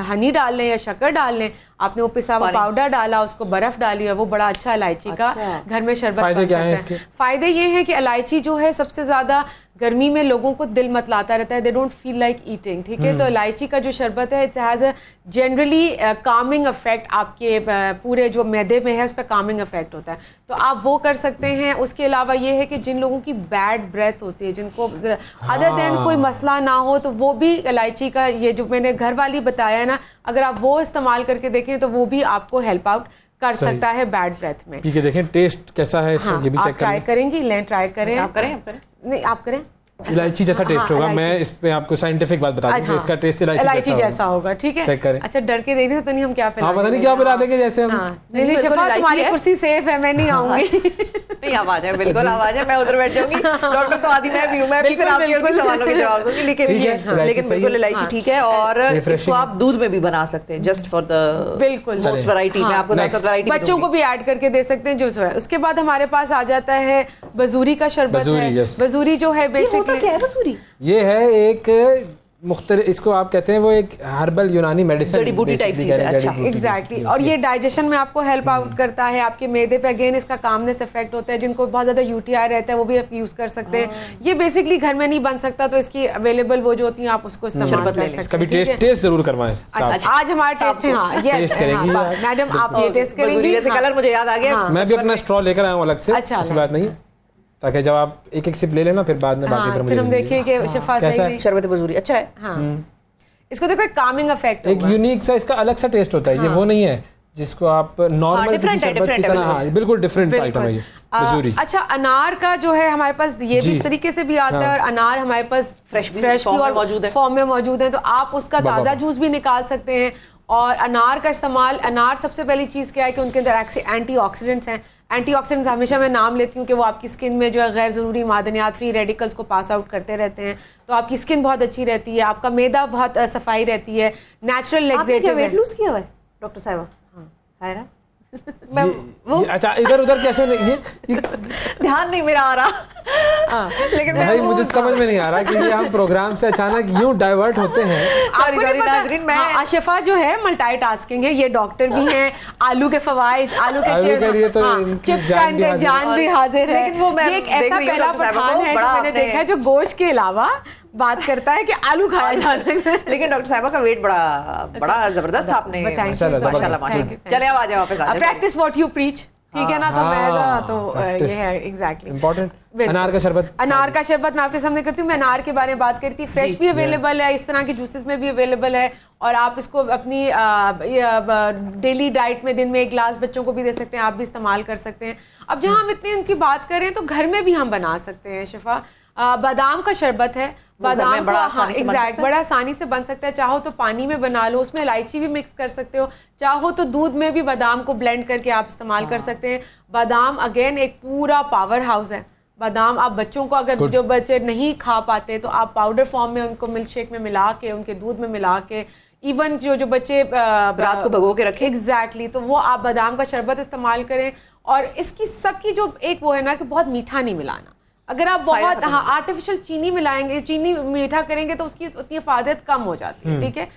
हनी डाल लें या शक्कर डाल लें, आपने वो पिसा हुआ पाउडर डाला, उसको बर्फ डाली, वो बड़ा अच्छा इलायची का घर में शरबत बन सकता है। फायदे ये है कि इलायची जो है सबसे ज्यादा गर्मी में लोगों को दिल मतलाता रहता है, they don't feel like eating, ठीक है। तो इलायची का जो शरबत है it has a generally Kameng effect, आपके पूरे जो मैदे में है उस पर कामिंग इफेक्ट होता है, तो आप वो कर सकते हैं। उसके अलावा ये है कि जिन लोगों की बैड ब्रेथ होती है, जिनको अदर देन कोई मसला ना हो, तो वो भी इलायची का ये जो मैंने घर वाली बताया है ना, अगर आप वो इस्तेमाल करके देखें तो वो भी आपको हेल्प आउट कर सकता है बैड ब्रेथ में। ठीक है, देखें टेस्ट कैसा है इसका, ये भी चेक ट्राई करेंगी, लें ट्राई करें, आप करें नहीं आप करें। इलायची जैसा टेस्ट होगा, मैं इस पे आपको साइंटिफिक बात बता दूं, इसका टेस्ट इलायची जैसा होगा, ठीक है। चेक करें। अच्छा, डर के देने तो नहीं, हम क्या पिला, पता नहीं क्या पिला देंगे जैसे हम। नहीं, शिफा तुम्हारी कुर्सी सेफ है, मैं नहीं आऊंगी। नहीं, आप आ जाए, बिल्कुल आप आ जाए, मैं उधर बैठ जाऊंगी। डॉक्टर तो आदि मैं भी हूँ, मैं भी फिर आपके उनके सवालों के जवाब दूंगी, लेकिन बिल्कुल इलायची ठीक है। और इसको आप दूध में भी बना सकते हैं, जस्ट फॉर द बिल्कुल मोस्ट वैरायटी में आपको वैरायटी बच्चों को भी ऐड करके दे सकते हैं जो है। उसके बाद हमारे पास आ जाता है बजूरी का शरबत है। बजूरी जो है बेसिकली क्या है बजूरी? ये है एक मुख्तलिफ, इसको आप कहते हैं वो एक हर्बल यूनानी मेडिसिन, जड़ी बूटी टाइप चीज है। अच्छा, एग्जैक्टली। और ये डाइजेशन में आपको हेल्प आउट करता है, आपके मैदे पे अगेन इसका कामनेस इफेक्ट होता है, जिनको बहुत ज्यादा यूटीआई रहता है वो भी आप यूज कर सकते हैं। ये बेसिकली घर में नहीं बन सकता, तो इसकी अवेलेबल वो जो होती है आप उसको इस्तेमाल कर सकते हैं। कभी टेस्ट जरूर करवाएं। आज हमारा टेस्ट है, टेस्ट करेंगी मैडम, आप ये टेस्ट करेंगी। वैसे कलर मुझे याद आ गया, मैं भी अपना स्ट्रॉ लेकर आया हूँ अलग से, ऐसी बात नहीं, ताकि जब आप एक एक सिप ले लेना फिर बाद में बाकी फिर हम देखिए कि शिफा सही शरबत बजूरी अच्छा है। हाँ, इसको देखो एक कामिंग इफेक्ट, एक यूनिक सा इसका अलग सा टेस्ट होता है। ये वो नहीं है जिसको आप नॉर्मल शरबत की तरह, हाँ बिल्कुल डिफरेंट आइटम है ये बजूरी। अच्छा, अनार का जो है हमारे पास ये भी इस तरीके से भी आता है, और अनार हमारे पास फ्रेश भी और मौजूद है, फॉर्म में मौजूद है, तो आप उसका ताजा जूस भी निकाल सकते हैं। और अनार का इस्तेमाल, अनार सबसे पहली चीज क्या है कि उनके अंदर एंटीऑक्सीडेंट्स हैं। एंटीऑक्सीडेंट्स हमेशा मैं नाम लेती हूँ कि वो आपकी स्किन में जो है गैर जरूरी मादनियात, फ्री रेडिकल्स को पास आउट करते रहते हैं, तो आपकी स्किन बहुत अच्छी रहती है, आपका मैदा बहुत सफाई रहती है, नेचुरल लेग्जेटिव। वेट लूज किया हुआ है डॉक्टर साहिबा? है ना? अच्छा, इधर उधर कैसे ये ध्यान नहीं मेरा आ रहा। लेकिन भाई मुझे समझ में नहीं आ रहा कि ये हम प्रोग्राम से अचानक यूं डाइवर्ट होते हैं। सॉरी नाज़रीन, मैं आशिफा जो है मल्टीटास्किंग है, ये डॉक्टर भी हैं, आलू के फवाइद, आलू के लिए तो चिप्स का इनका जान भी हाजिर है। लेकिन वो मैं ये एक ऐसा पहला पठान है जो मैंने देखा है जो गोश्त के अलावा बात करता है कि आलू खाया जा सकता है। लेकिन डॉक्टर साहिबा का वेट बड़ा जबरदस्त आपने, चले अब आ जाए वापस। प्रैक्टिस व्हाट यू प्रीच, ठीक है ना। तो मैं तो ये है एग्जैक्टली इम्पोर्टेंट। अनार का शरबत, अनार का शरबत मैं आपके सामने करती हूँ। मैं अनार के बारे में बात करती हूँ, फ्रेश भी अवेलेबल है, इस तरह के जूसेस में भी अवेलेबल है, और आप इसको अपनी डेली डाइट में दिन में 1 गिलास बच्चों को भी दे सकते हैं, आप भी इस्तेमाल कर सकते हैं। अब जहाँ हम इतनी उनकी बात करें तो घर में भी हम बना सकते हैं शिफा। बादाम का शरबत है, बादाम बड़ा आसानी से बन सकता है। चाहो तो पानी में बना लो, उसमें इलायची भी मिक्स कर सकते हो, चाहो तो दूध में भी बादाम को ब्लेंड करके आप इस्तेमाल कर सकते हैं। बादाम अगेन एक पूरा पावर हाउस है। बादाम आप बच्चों को, अगर जो बच्चे नहीं खा पाते तो आप पाउडर फॉर्म में उनको मिल्क शेक में मिला के, उनके दूध में मिला के, इवन जो बच्चे रात को भिगो के रखे, एग्जैक्टली, तो वो आप बादाम का शरबत इस्तेमाल करें। और इसकी सबकी जो एक वो है ना कि बहुत मीठा नहीं मिलाना। अगर आप बहुत आर्टिफिशियल चीनी मिलाएंगे, चीनी मीठा करेंगे तो उसकी उतनी इफादत कम हो जाती है, ठीक है।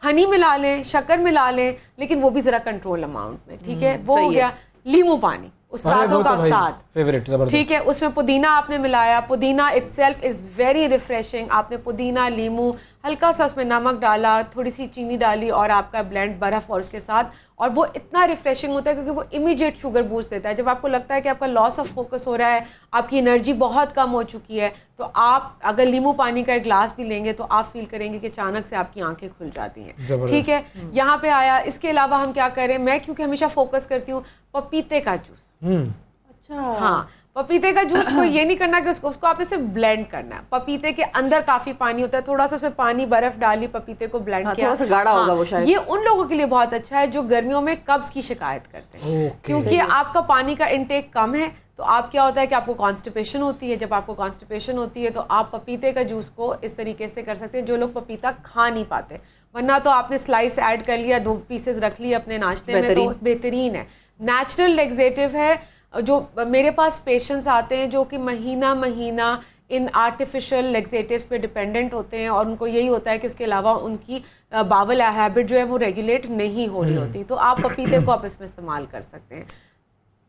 हनी मिला लें, शक्कर मिला लें, लेकिन वो भी जरा कंट्रोल अमाउंट में, ठीक है। वो हो गया नींबू पानी, उस्तादों का उस्ताद, फेवरेट, ठीक है। उसमें पुदीना आपने मिलाया, पुदीना इटसेल्फ इज वेरी रिफ्रेशिंग। आपने पुदीना, लीमू, हल्का सा उसमें नमक डाला, थोड़ी सी चीनी डाली और आपका ब्लेंड बर्फ और उसके साथ, और वो इतना रिफ्रेशिंग होता है क्योंकि वो इमीडिएट शुगर बूस्ट देता है। जब आपको लगता है कि आपका लॉस ऑफ फोकस हो रहा है, आपकी एनर्जी बहुत कम हो चुकी है, तो आप अगर नींबू पानी का 1 गिलास भी लेंगे तो आप फील करेंगे कि अचानक से आपकी आंखें खुल जाती हैं, ठीक है। यहाँ पे आया, इसके अलावा हम क्या करें, मैं क्योंकि हमेशा फोकस करती हूँ पपीते का जूस। अच्छा, हाँ, पपीते का जूस को ये नहीं करना कि उसको आपने सिर्फ ब्लेंड करना है। पपीते के अंदर काफी पानी होता है, थोड़ा सा उसमें पानी, बर्फ डाली, पपीते को ब्लेंड किया, थोड़ा सा गाढ़ा होगा वो शायद। ये उन लोगों के लिए बहुत अच्छा है जो गर्मियों में कब्ज की शिकायत करते हैं, क्योंकि आपका पानी का इंटेक कम है। तो आप क्या होता है कि आपको कॉन्स्टिपेशन होती है। जब आपको कॉन्स्टिपेशन होती है तो आप पपीते का जूस को इस तरीके से कर सकते हैं, जो लोग पपीता खा नहीं पाते, वरना तो आपने स्लाइस ऐड कर लिया, 2 पीसेस रख लिए अपने नाश्ते में, तो बेहतरीन है। नेचुरल लेग्जेटिव है। जो मेरे पास पेशेंट्स आते हैं जो कि महीना इन आर्टिफिशियल लेग्जेटिव्स पे डिपेंडेंट होते हैं, और उनको यही होता है कि उसके अलावा उनकी बावल हैबिट जो है वो रेगुलेट नहीं हो रही होती, तो आप पपीते को आप इसमें इस्तेमाल कर सकते हैं।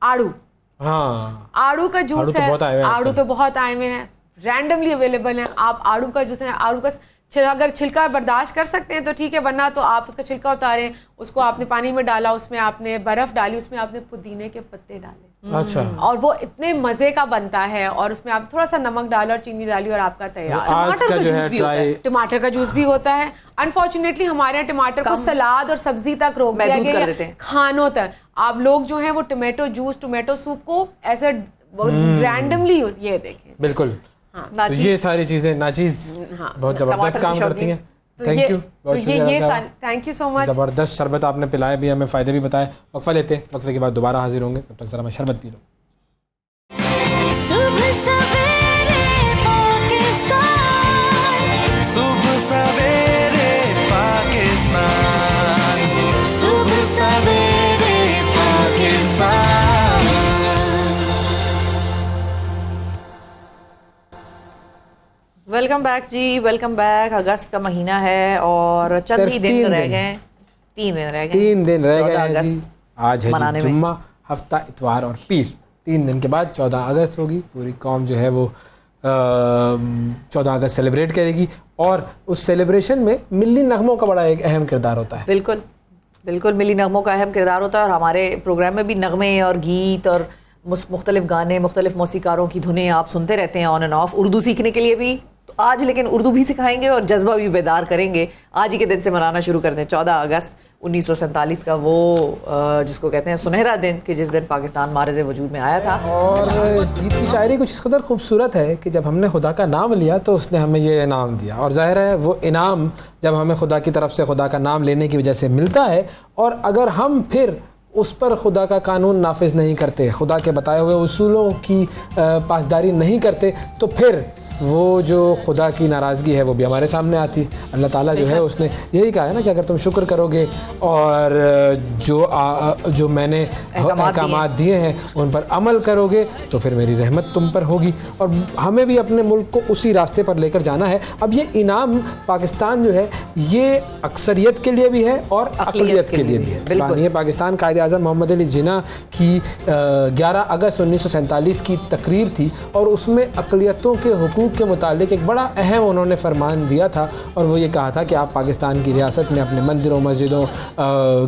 आड़ू, हाँ, आड़ू का जूस है, आड़ू तो बहुत आए हुए हैं, रैंडमली अवेलेबल है। आप आड़ू का जूस है, आड़ू का अगर छिलका बर्दाश्त कर सकते हैं तो ठीक है, वरना तो आप उसका छिलका उतारें, उसको आपने पानी में डाला, उसमें आपने बर्फ डाली, उसमें आपने पुदीने के पत्ते डाले, अच्छा, और वो इतने मजे का बनता है, और उसमें आप थोड़ा सा नमक डालो और चीनी डाली और आपका तैयार। टमाटर का जूस भी होता है, टमाटर का जूस भी होता है। अनफॉर्चुनेटली हमारे यहाँ टमाटर को सलाद और सब्जी तक रोक दिया गया, खानों तक। आप लोग जो है वो टोमेटो जूस, टोमेटो सूप को ऐसे रैंडमली ये देखें, बिल्कुल। तो ये सारी चीजें नाचीज बहुत जबरदस्त काम करती हैं। थैंक यू, बहुत शुक्रिया, थैंक यू सो मच। जबरदस्त शरबत आपने पिलाया भी, हमें फायदे भी बताए। वक्फा लेते हैं, वक्फे के बाद दोबारा हाजिर होंगे, तब तक जरा मैं शरबत पी लूं। सुबह सवेरे पाकिस्तान, सुबह सवेरे पाकिस्तान, सुबह सवेरे पाकिस्तान। वेलकम बैक जी, वेलकम बैक। अगस्त का महीना है और चंद ही दिन रह गए, 3 दिन रह गए, 3 दिन रह गए हैं जी। आज है जी जुम्मा, हफ्ता, इतवार और पीर। 3 दिन के बाद 14 अगस्त होगी। पूरी कौम जो है वो 14 अगस्त सेलिब्रेट करेगी, और उस सेलिब्रेशन में मिली नगमों का बड़ा एक अहम किरदार होता है। बिल्कुल बिल्कुल, मिली नगमों का अहम किरदार होता है, और हमारे प्रोग्राम में भी नगमे और गीत और मुख्तलिफ गाने, मुख्तलिफ मौसीकारों की धुनें आप सुनते रहते हैं ऑन एंड ऑफ। उर्दू सीखने के लिए भी तो आज लेकिन उर्दू भी सिखाएंगे और जज्बा भी बेदार करेंगे। आज ही के दिन से मनाना शुरू कर दें 14 अगस्त 1947 का, वो जिसको कहते हैं सुनहरा दिन, कि जिस दिन पाकिस्तान मारज़ वजूद में आया था। और इस गीत की शायरी कुछ इस कदर खूबसूरत है कि जब हमने खुदा का नाम लिया तो उसने हमें ये इनाम दिया, और जाहिर है वो इनाम जब हमें खुदा की तरफ से खुदा का नाम लेने की वजह से मिलता है, और अगर हम फिर उस पर खुदा का कानून नाफिज नहीं करते, खुदा के बताए हुए उसूलों की पासदारी नहीं करते, तो फिर वो जो खुदा की नाराज़गी है वो भी हमारे सामने आती है। अल्लाह ताला जो है उसने यही कहा है ना कि अगर तुम शुक्र करोगे और जो मैंने अहकामात दिए हैं उन पर अमल करोगे तो फिर मेरी रहमत तुम पर होगी। और हमें भी अपने मुल्क को उसी रास्ते पर लेकर जाना है। अब ये इनाम पाकिस्तान जो है ये अक्सरियत के लिए भी है और अक़लियत के लिए भी है। ये पाकिस्तान कायदे आज़म मोहम्मद अली जिन्ना की 11 अगस्त 1947 की तकरीर थी और उसमें अक़लियतों के हुकूक के मुतालिक एक बड़ा अहम उन्होंने फरमान दिया था और वो ये कहा था कि आप पाकिस्तान की रियासत में अपने मंदिरों, मस्जिदों,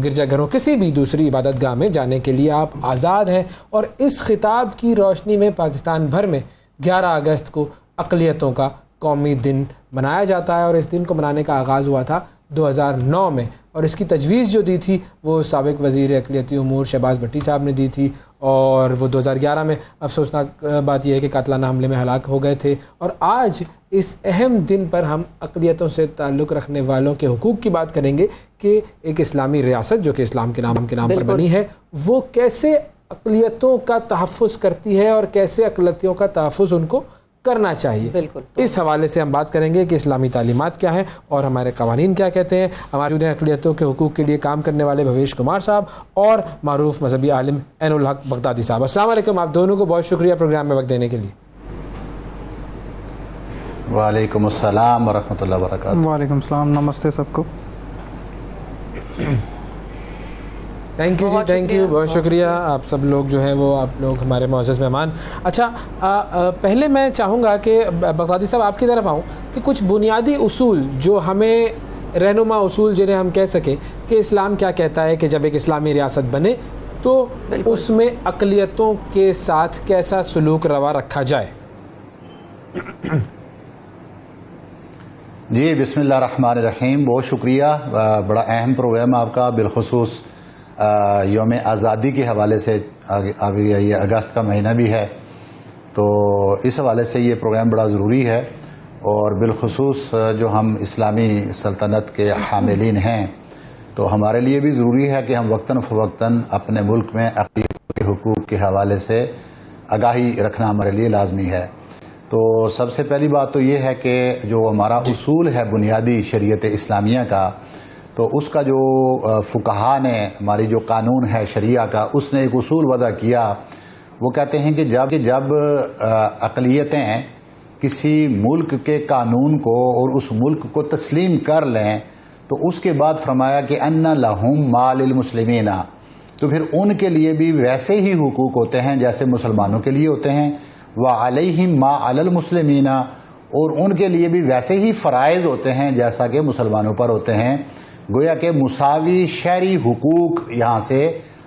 गिरजाघरों, किसी भी दूसरी इबादतगाह में जाने के लिए आप आज़ाद हैं। और इस खिताब की रोशनी में पाकिस्तान भर में 11 अगस्त को अक़लियतों का कौमी दिन मनाया जाता है और इस दिन को मनाने का आगाज़ हुआ था 2009 में और इसकी तजवीज़ जो दी थी वो साबिक़ वज़ीर अक़लियती उमूर शहबाज भट्टी साहब ने दी थी और वो 2011 में अफसोसनाक बात यह है कि कातलाना हमले में हलाक हो गए थे। और आज इस अहम दिन पर हम अक़लियतों से ताल्लुक़ रखने वालों के हुकूक की बात करेंगे कि एक इस्लामी रियासत जो कि इस्लाम के नाम पर बनी है वो कैसे अक़लियतों का तहफ़्फ़ुज़ करती है और कैसे अक़लियतों का तहफ़्फ़ुज़ उनको करना चाहिए। बिल्कुल इस हवाले से हम बात करेंगे कि इस्लामी तालीमात क्या हैं और हमारे कवानीन क्या कहते हैं। हमारे अक़लियतों के हुकूक के लिए काम करने वाले भवेश कुमार साहब और मारूफ मजहबी आलिम ऐनुल हक बगदादी साहब। अस्सलाम वालेकुम, आप दोनों को बहुत शुक्रिया प्रोग्राम में वक्त देने के लिए। वालेकुम अस्सलाम व रहमतुल्लाहि व बरकातुहू। वालेकुम सलाम, नमस्ते सबको। Thank you ji, thank you, बहुत शुक्रिया। आप सब लोग जो हैं वो आप लोग हमारे मुअज़्ज़ज़ मेहमान। अच्छा, पहले मैं चाहूँगा कि बगदादी साहब आपकी तरफ आऊँ कि कुछ बुनियादी उसूल जो हमें रहनुमा उसूल जिन्हें हम कह सकें कि इस्लाम क्या कहता है कि जब एक इस्लामी रियासत बने तो उसमें अक़लियतों के साथ कैसा सलूक रवा रखा जाए। जी बिस्मिल्लाह रहमान रहीम, बहुत शुक्रिया। बड़ा अहम प्रोग्राम आपका, बिलखुसूस यौम आज़ादी के हवाले से। अभी ये अगस्त का महीना भी है तो इस हवाले से ये प्रोग्राम बड़ा ज़रूरी है और बिलखुसूस जो हम इस्लामी सल्तनत के हामिलीन हैं तो हमारे लिए भी ज़रूरी है कि हम वक्तन फ़वक्तन अपने मुल्क में अक़लियत के हुकूक के हवाले से आगाही रखना हमारे लिए लाजमी है। तो सबसे पहली बात तो ये है कि जो हमारा उसूल है बुनियादी शरीयत इस्लामिया का, तो उसका जो फ़ुक़हा ने हमारी जो कानून है शरिया का, उसने एक उसूल वज़ा किया। वो कहते हैं कि जब अक़लियतें किसी मुल्क के कानून को और उस मुल्क को तस्लीम कर लें तो उसके बाद फरमाया कि अन्ना लहुम मा लिल मुस्लिमीना, तो फिर उनके लिए भी वैसे ही हुकूक होते हैं जैसे मुसलमानों के लिए होते हैं। व अलैहिम मा अलल मुस्लिमीना, और उनके लिए भी वैसे ही फ़राइज़ होते हैं जैसा कि मुसलमानों पर होते हैं। गोया के मुसावी शहरी हुकूक यहाँ से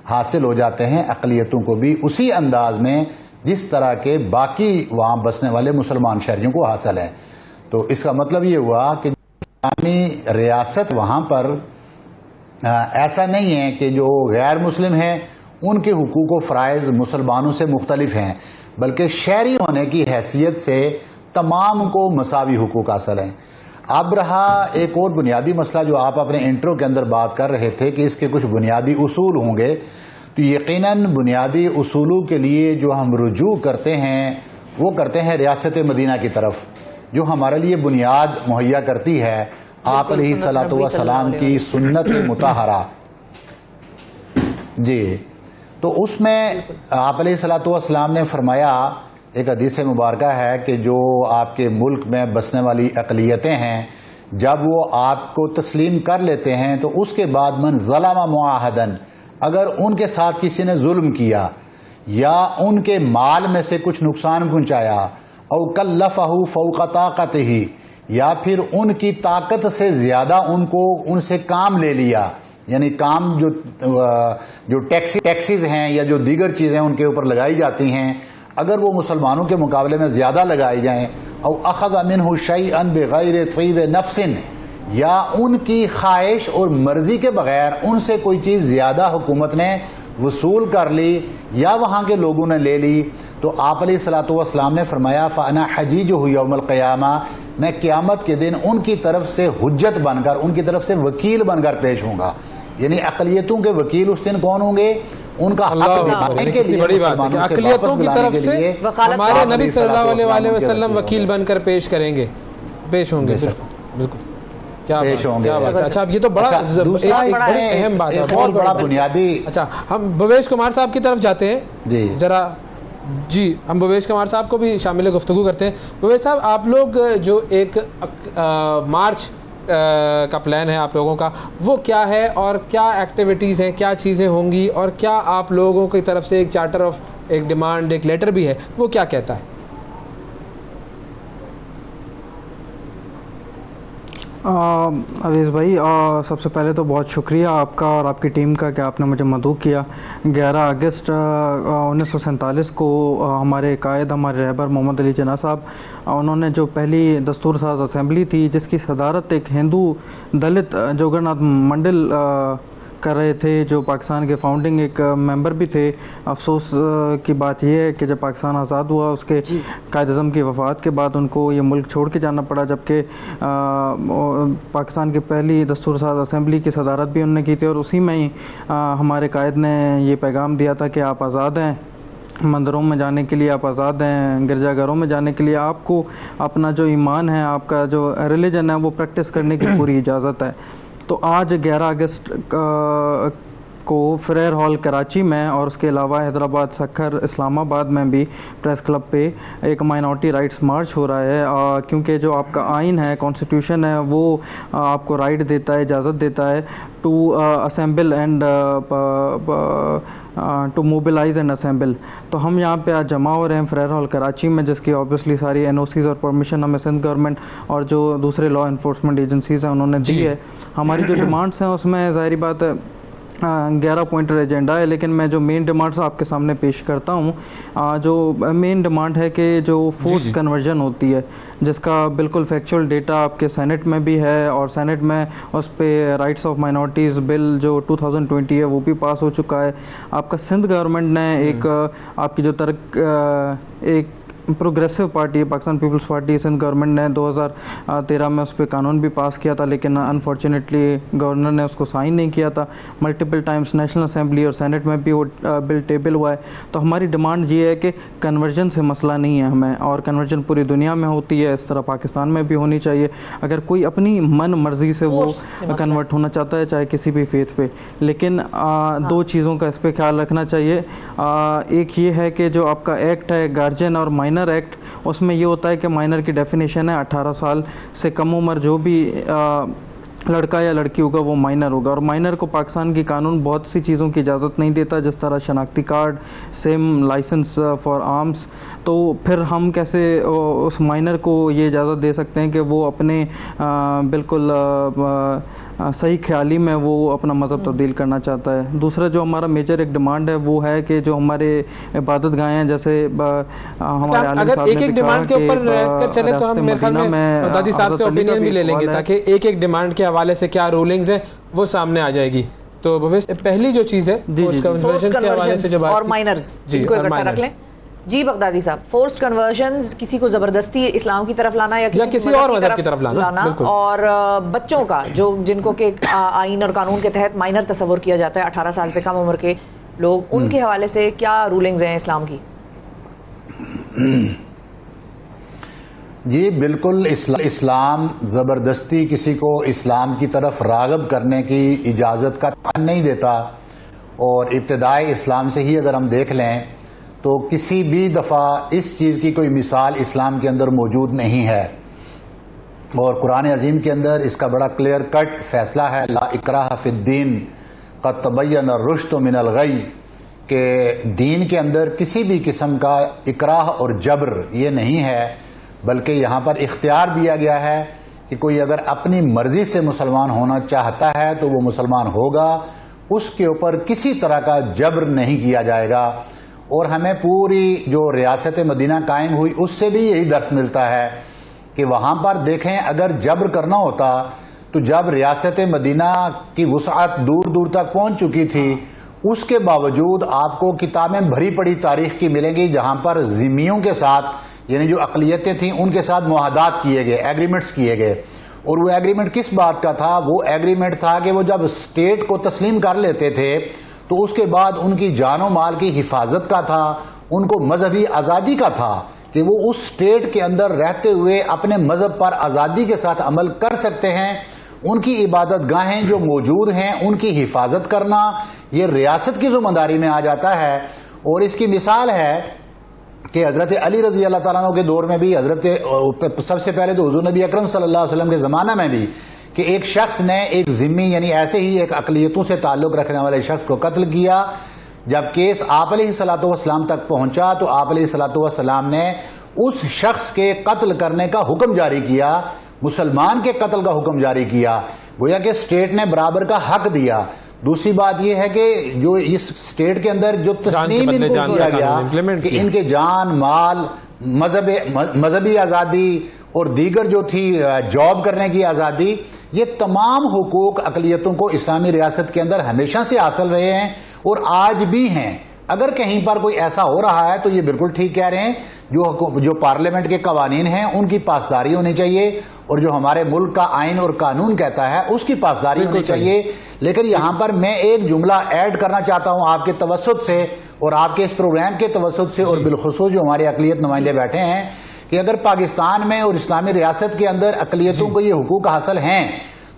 हासिल हो जाते हैं अक़लियतों को भी उसी अंदाज में जिस तरह के बाकी वहाँ बसने वाले मुसलमान शहरियों को हासिल है। तो इसका मतलब ये हुआ कि इस्लामी रियासत वहाँ पर ऐसा नहीं है कि जो गैर मुस्लिम हैं उनके हुकूक व फ़राइज़ मुसलमानों से मुख्तलिफ हैं, बल्कि शहरी होने की हैसियत से तमाम को मसावी हुकूक हासिल हैं। अब रहा एक और बुनियादी मसला जो आप अपने इंट्रो के अंदर बात कर रहे थे कि इसके कुछ बुनियादी उसूल होंगे, तो यकीनन बुनियादी उसूलों के लिए जो हम रुजू करते हैं वो करते हैं रियासत मदीना की तरफ, जो हमारे लिए बुनियाद मुहैया करती है आप अलैहिस्सलातु वस्सलाम की सुन्नत मुताहरा। जी, तो उसमें आप अलैहिस्सलातु वस्सलाम ने फरमाया, एक हदीस मुबारक है कि जो आपके मुल्क में बसने वाली अक़लियतें हैं जब वो आपको तस्लीम कर लेते हैं तो उसके बाद मन ज़लमा मुआहदन, अगर उनके साथ किसी ने जुल्म किया या उनके माल में से कुछ नुकसान पहुँचाया और कल्लफ़हु फ़ौक़ ताक़तिही, या फिर उनकी ताकत से ज़्यादा उनसे काम ले लिया, यानी काम जो टैक्सीज़ हैं या जो दीगर चीज़ें उनके ऊपर लगाई जाती हैं अगर वो मुसलमानों के मुकाबले में ज़्यादा लगाई जाएँ, और अख़ज़ मिन्हु शैअन बिग़ैर तीब नफ्सिन, या उनकी ख्वाहिश और मर्ज़ी के बग़ैर उनसे कोई चीज़ ज़्यादा हुकूमत ने वसूल कर ली या वहाँ के लोगों ने ले ली, तो आप अलैहिस्सलातु वस्सलाम ने फरमाया फ़अना हजीजुहु यौमल क़ियामा, मैं क़यामत के दिन उनकी तरफ से हुज्जत बनकर, उनकी तरफ से वकील बनकर पेश होऊंगा। यानी अकलियतों के वकील उस दिन कौन होंगे? उनका हक दिलाने के लिए, बड़ी बात है कि अकलियतों की तरफ से हमारे नबी सल्लल्लाहु अलैहि वसल्लम वकील बनकर पेश करेंगे, पेश होंगे। बिल्कुल, क्या पेश होंगे। अच्छा, अब ये तो बड़ा अहम बात है, बहुत बड़ा बुनियादी। अच्छा, हम भवेश कुमार साहब की तरफ जाते हैं जी, जरा जी, हम भवेश कुमार साहब को भी शामिल गुफ्तगू करते हैं। भवेश साहब, आप लोग जो एक मार्च का प्लान है आप लोगों का, वो क्या है और क्या एक्टिविटीज़ हैं, क्या चीज़ें होंगी, और क्या आप लोगों की तरफ से एक चार्टर ऑफ एक डिमांड, एक लेटर भी है, वो क्या कहता है? अवेश भाई, सबसे पहले तो बहुत शुक्रिया आपका और आपकी टीम का कि आपने मुझे मदऊ किया। 11 अगस्त 1947 को हमारे कायद, हमारे रहबर मोहम्मद अली जिन्ना साहब, उन्होंने जो पहली दस्तूर साज असेंबली थी, जिसकी सदारत एक हिंदू दलित जोगरनाथ मंडल कर रहे थे, जो पाकिस्तान के फाउंडिंग एक मेंबर भी थे। अफसोस की बात यह है कि जब पाकिस्तान आज़ाद हुआ, उसके कायद-ए-आज़म की वफ़ात के बाद उनको ये मुल्क छोड़ के जाना पड़ा, जबकि पाकिस्तान की पहली दस्तूर साज असेंबली की सदारत भी उन्होंने की थी। और उसी में ही हमारे कायद ने ये पैगाम दिया था कि आप आज़ाद हैं, मंदिरों में जाने के लिए आप आज़ाद हैं, गिरजाघरों में जाने के लिए आपको अपना जो ईमान है, आपका जो रिलीजन है, वो प्रैक्टिस करने की पूरी इजाज़त है। तो आज 11 अगस्त को फ्रेयर हॉल कराची में और उसके अलावा हैदराबाद, सक्खर, इस्लामाबाद में भी प्रेस क्लब पे एक माइनॉरिटी राइट्स मार्च हो रहा है, क्योंकि जो आपका आइन है, कॉन्स्टिट्यूशन है, वो आपको राइट देता है, इजाज़त देता है to assemble and to mobilise and assemble. तो हम यहाँ पे आज जमा हो रहे हैं फ्रेयर हॉल कराची में, जिसकी ऑब्वियसली सारी एनओसीज़ और परमिशन हमें सिंध गवर्नमेंट और जो दूसरे लॉ इन्फोर्समेंट एजेंसीज़ हैं उन्होंने दी है। हमारी जो डिमांड्स हैं उसमें ज़ाहिर बात है 11 पॉइंटर एजेंडा है, लेकिन मैं जो मेन डिमांड्स आपके सामने पेश करता हूँ, जो मेन डिमांड है कि जो फोर्स कन्वर्जन होती है, जिसका बिल्कुल फैक्चुअल डेटा आपके सेनेट में भी है, और सेनेट में उस पर राइट्स ऑफ माइनॉरिटीज़ बिल जो 2020 है वो भी पास हो चुका है। आपका सिंध गवर्नमेंट ने एक आपकी जो एक प्रोग्रेसिव पार्टी है, Pakistan peoples party, Sindh government ने 2013 में उस पर कानून भी पास किया था, लेकिन अनफॉर्चुनेटली गवर्नर ने उसको साइन नहीं किया था। मल्टीपल टाइम्स नेशनल असेंबली और सेनेट में भी वो बिल टेबल हुआ है। तो हमारी डिमांड ये है कि कन्वर्जन से मसला नहीं है हमें, और कन्वर्जन पूरी दुनिया में होती है, इस तरह पाकिस्तान में भी होनी चाहिए। अगर कोई अपनी मन मर्जी से वो कन्वर्ट होना चाहता है, चाहे किसी भी फेथ पे, लेकिन दो चीज़ों का इस पर ख्याल रखना चाहिए। एक ये है कि जो आपका एक्ट है गार्जियन और माइनर एक्ट, उसमें ये होता है कि माइनर की डेफिनेशन है 18 साल से कम उम्र जो भी लड़का या लड़की होगा वो माइनर होगा। और माइनर को पाकिस्तान की कानून बहुत सी चीज़ों की इजाज़त नहीं देता, जिस तरह शनाख्ती card, same licence for arms. तो फिर हम कैसे उस माइनर को ये इजाज़त दे सकते हैं कि वो अपने बिल्कुल सही ख्याली में वो अपना मज़हब तब्दील करना चाहता है। दूसरा जो हमारा मेजर एक डिमांड है वो है कि जो हमारे इबादत गाहें हैं, जैसे हमारे आलिम साहब ने एक डिमांड के ऊपर रहकर चले तो हम मेरे ख्याल में दादी साहब से ओपिनियन भी ले लेंगे, ताकि एक एक डिमांड के हवाले से क्या रूलिंग्स हैं वो सामने आ जाएगी। तो भवेश, पहली जो चीज़ है फोर्स्ड कन्वर्जन के हवाले से जो बात और माइनर्स इनको इकट्ठा रख लें। जी बगदादी साहब, फोर्स्ड कन्वर्जन्स किसी को जबरदस्ती इस्लाम की तरफ लाना या किसी और मजहब की तरफ लाना, और बच्चों का जो जिनको के आइन और कानून के तहत माइनर तस्वुर किया जाता है, 18 साल से कम उम्र के लोग, उनके हवाले से क्या रूलिंग्स हैं इस्लाम की? जी बिल्कुल, इस्लाम ज़बरदस्ती किसी को इस्लाम की तरफ राग़िब करने की इजाज़त का नहीं देता। और इब्तिदाई इस्लाम से ही अगर हम देख लें तो किसी भी दफ़ा इस चीज़ की कोई मिसाल इस्लाम के अंदर मौजूद नहीं है। और कुरान अज़ीम के अंदर इसका बड़ा क्लियर कट फैसला है, ला इकराह फिद्दीन क़द तबय्यन रुश्द मिनल गय, के दीन के अंदर किसी भी किस्म का इकराह और जबर ये नहीं है, बल्कि यहाँ पर इख्तियार दिया गया है कि कोई अगर अपनी मर्जी से मुसलमान होना चाहता है तो वो मुसलमान होगा, उसके ऊपर किसी तरह का जबर नहीं किया जाएगा। और हमें पूरी जो रियासत मदीना कायम हुई उससे भी यही दर्स मिलता है कि वहाँ पर देखें, अगर जबर करना होता तो जब रियासत मदीना की वुसअत दूर दूर तक पहुँच चुकी थी, उसके बावजूद आपको किताबें भरी पड़ी तारीख की मिलेंगी जहाँ पर ज़िम्मियों के साथ, यानी जो अक़लियतें थीं उनके साथ मुआहदात किए गए, एग्रीमेंट्स किए गए। और वो एग्रीमेंट किस बात का था? वो एग्रीमेंट था कि वो जब स्टेट को तस्लीम कर लेते थे तो उसके बाद उनकी जानो माल की हिफाजत का था, उनको मजहबी आज़ादी का था कि वो उस स्टेट के अंदर रहते हुए अपने मजहब पर आज़ादी के साथ अमल कर सकते हैं। उनकी इबादत गाहें जो मौजूद हैं उनकी हिफाजत करना ये रियासत की जिम्मेदारी में आ जाता है। और इसकी मिसाल है कि हजरत अली रजी अल्लाह ताला अन्हु के दौर में भी सबसे पहले तो हुजूर नबी अकरम सल्लल्लाहु अलैहि वसल्लम के ज़माना में भी कि एक शख्स ने एक जिम्मी यानी ऐसे ही एक अक़लियतों से ताल्लुक़ रखने वाले शख्स को कत्ल किया। जब केस आप अलैहिस्सलातु वस्सलाम तक पहुंचा तो आप अलैहिस्सलातु वस्सलाम ने उस शख्स के कत्ल करने का हुक्म जारी किया, मुसलमान के कत्ल का हुक्म जारी किया, गोया कि स्टेट ने बराबर का हक दिया। दूसरी बात यह है कि जो इस स्टेट के अंदर जो तस्लीम इनको किया गया कि इनके जान माल, मजहबी आज़ादी और दीगर जो थी जॉब करने की आज़ादी, ये तमाम हुकूक अक़लियतों को इस्लामी रियासत के अंदर हमेशा से हासिल रहे हैं और आज भी हैं। अगर कहीं पर कोई ऐसा हो रहा है तो ये बिल्कुल ठीक कह रहे हैं, जो पार्लियामेंट के कवानीन हैं उनकी पासदारी होनी चाहिए और जो हमारे मुल्क का आइन और कानून कहता है उसकी पासदारी होनी चाहिए। लेकिन यहाँ पर मैं एक जुमला ऐड करना चाहता हूँ आपके तवस्सुत से और आपके इस प्रोग्राम के तवस्सुत से, और बिलखुसूस जो हमारे अक़लियत नुमाइंदे बैठे हैं, कि अगर पाकिस्तान में और इस्लामी रियासत के अंदर अक़लियतों को ये हुकूक हासिल हैं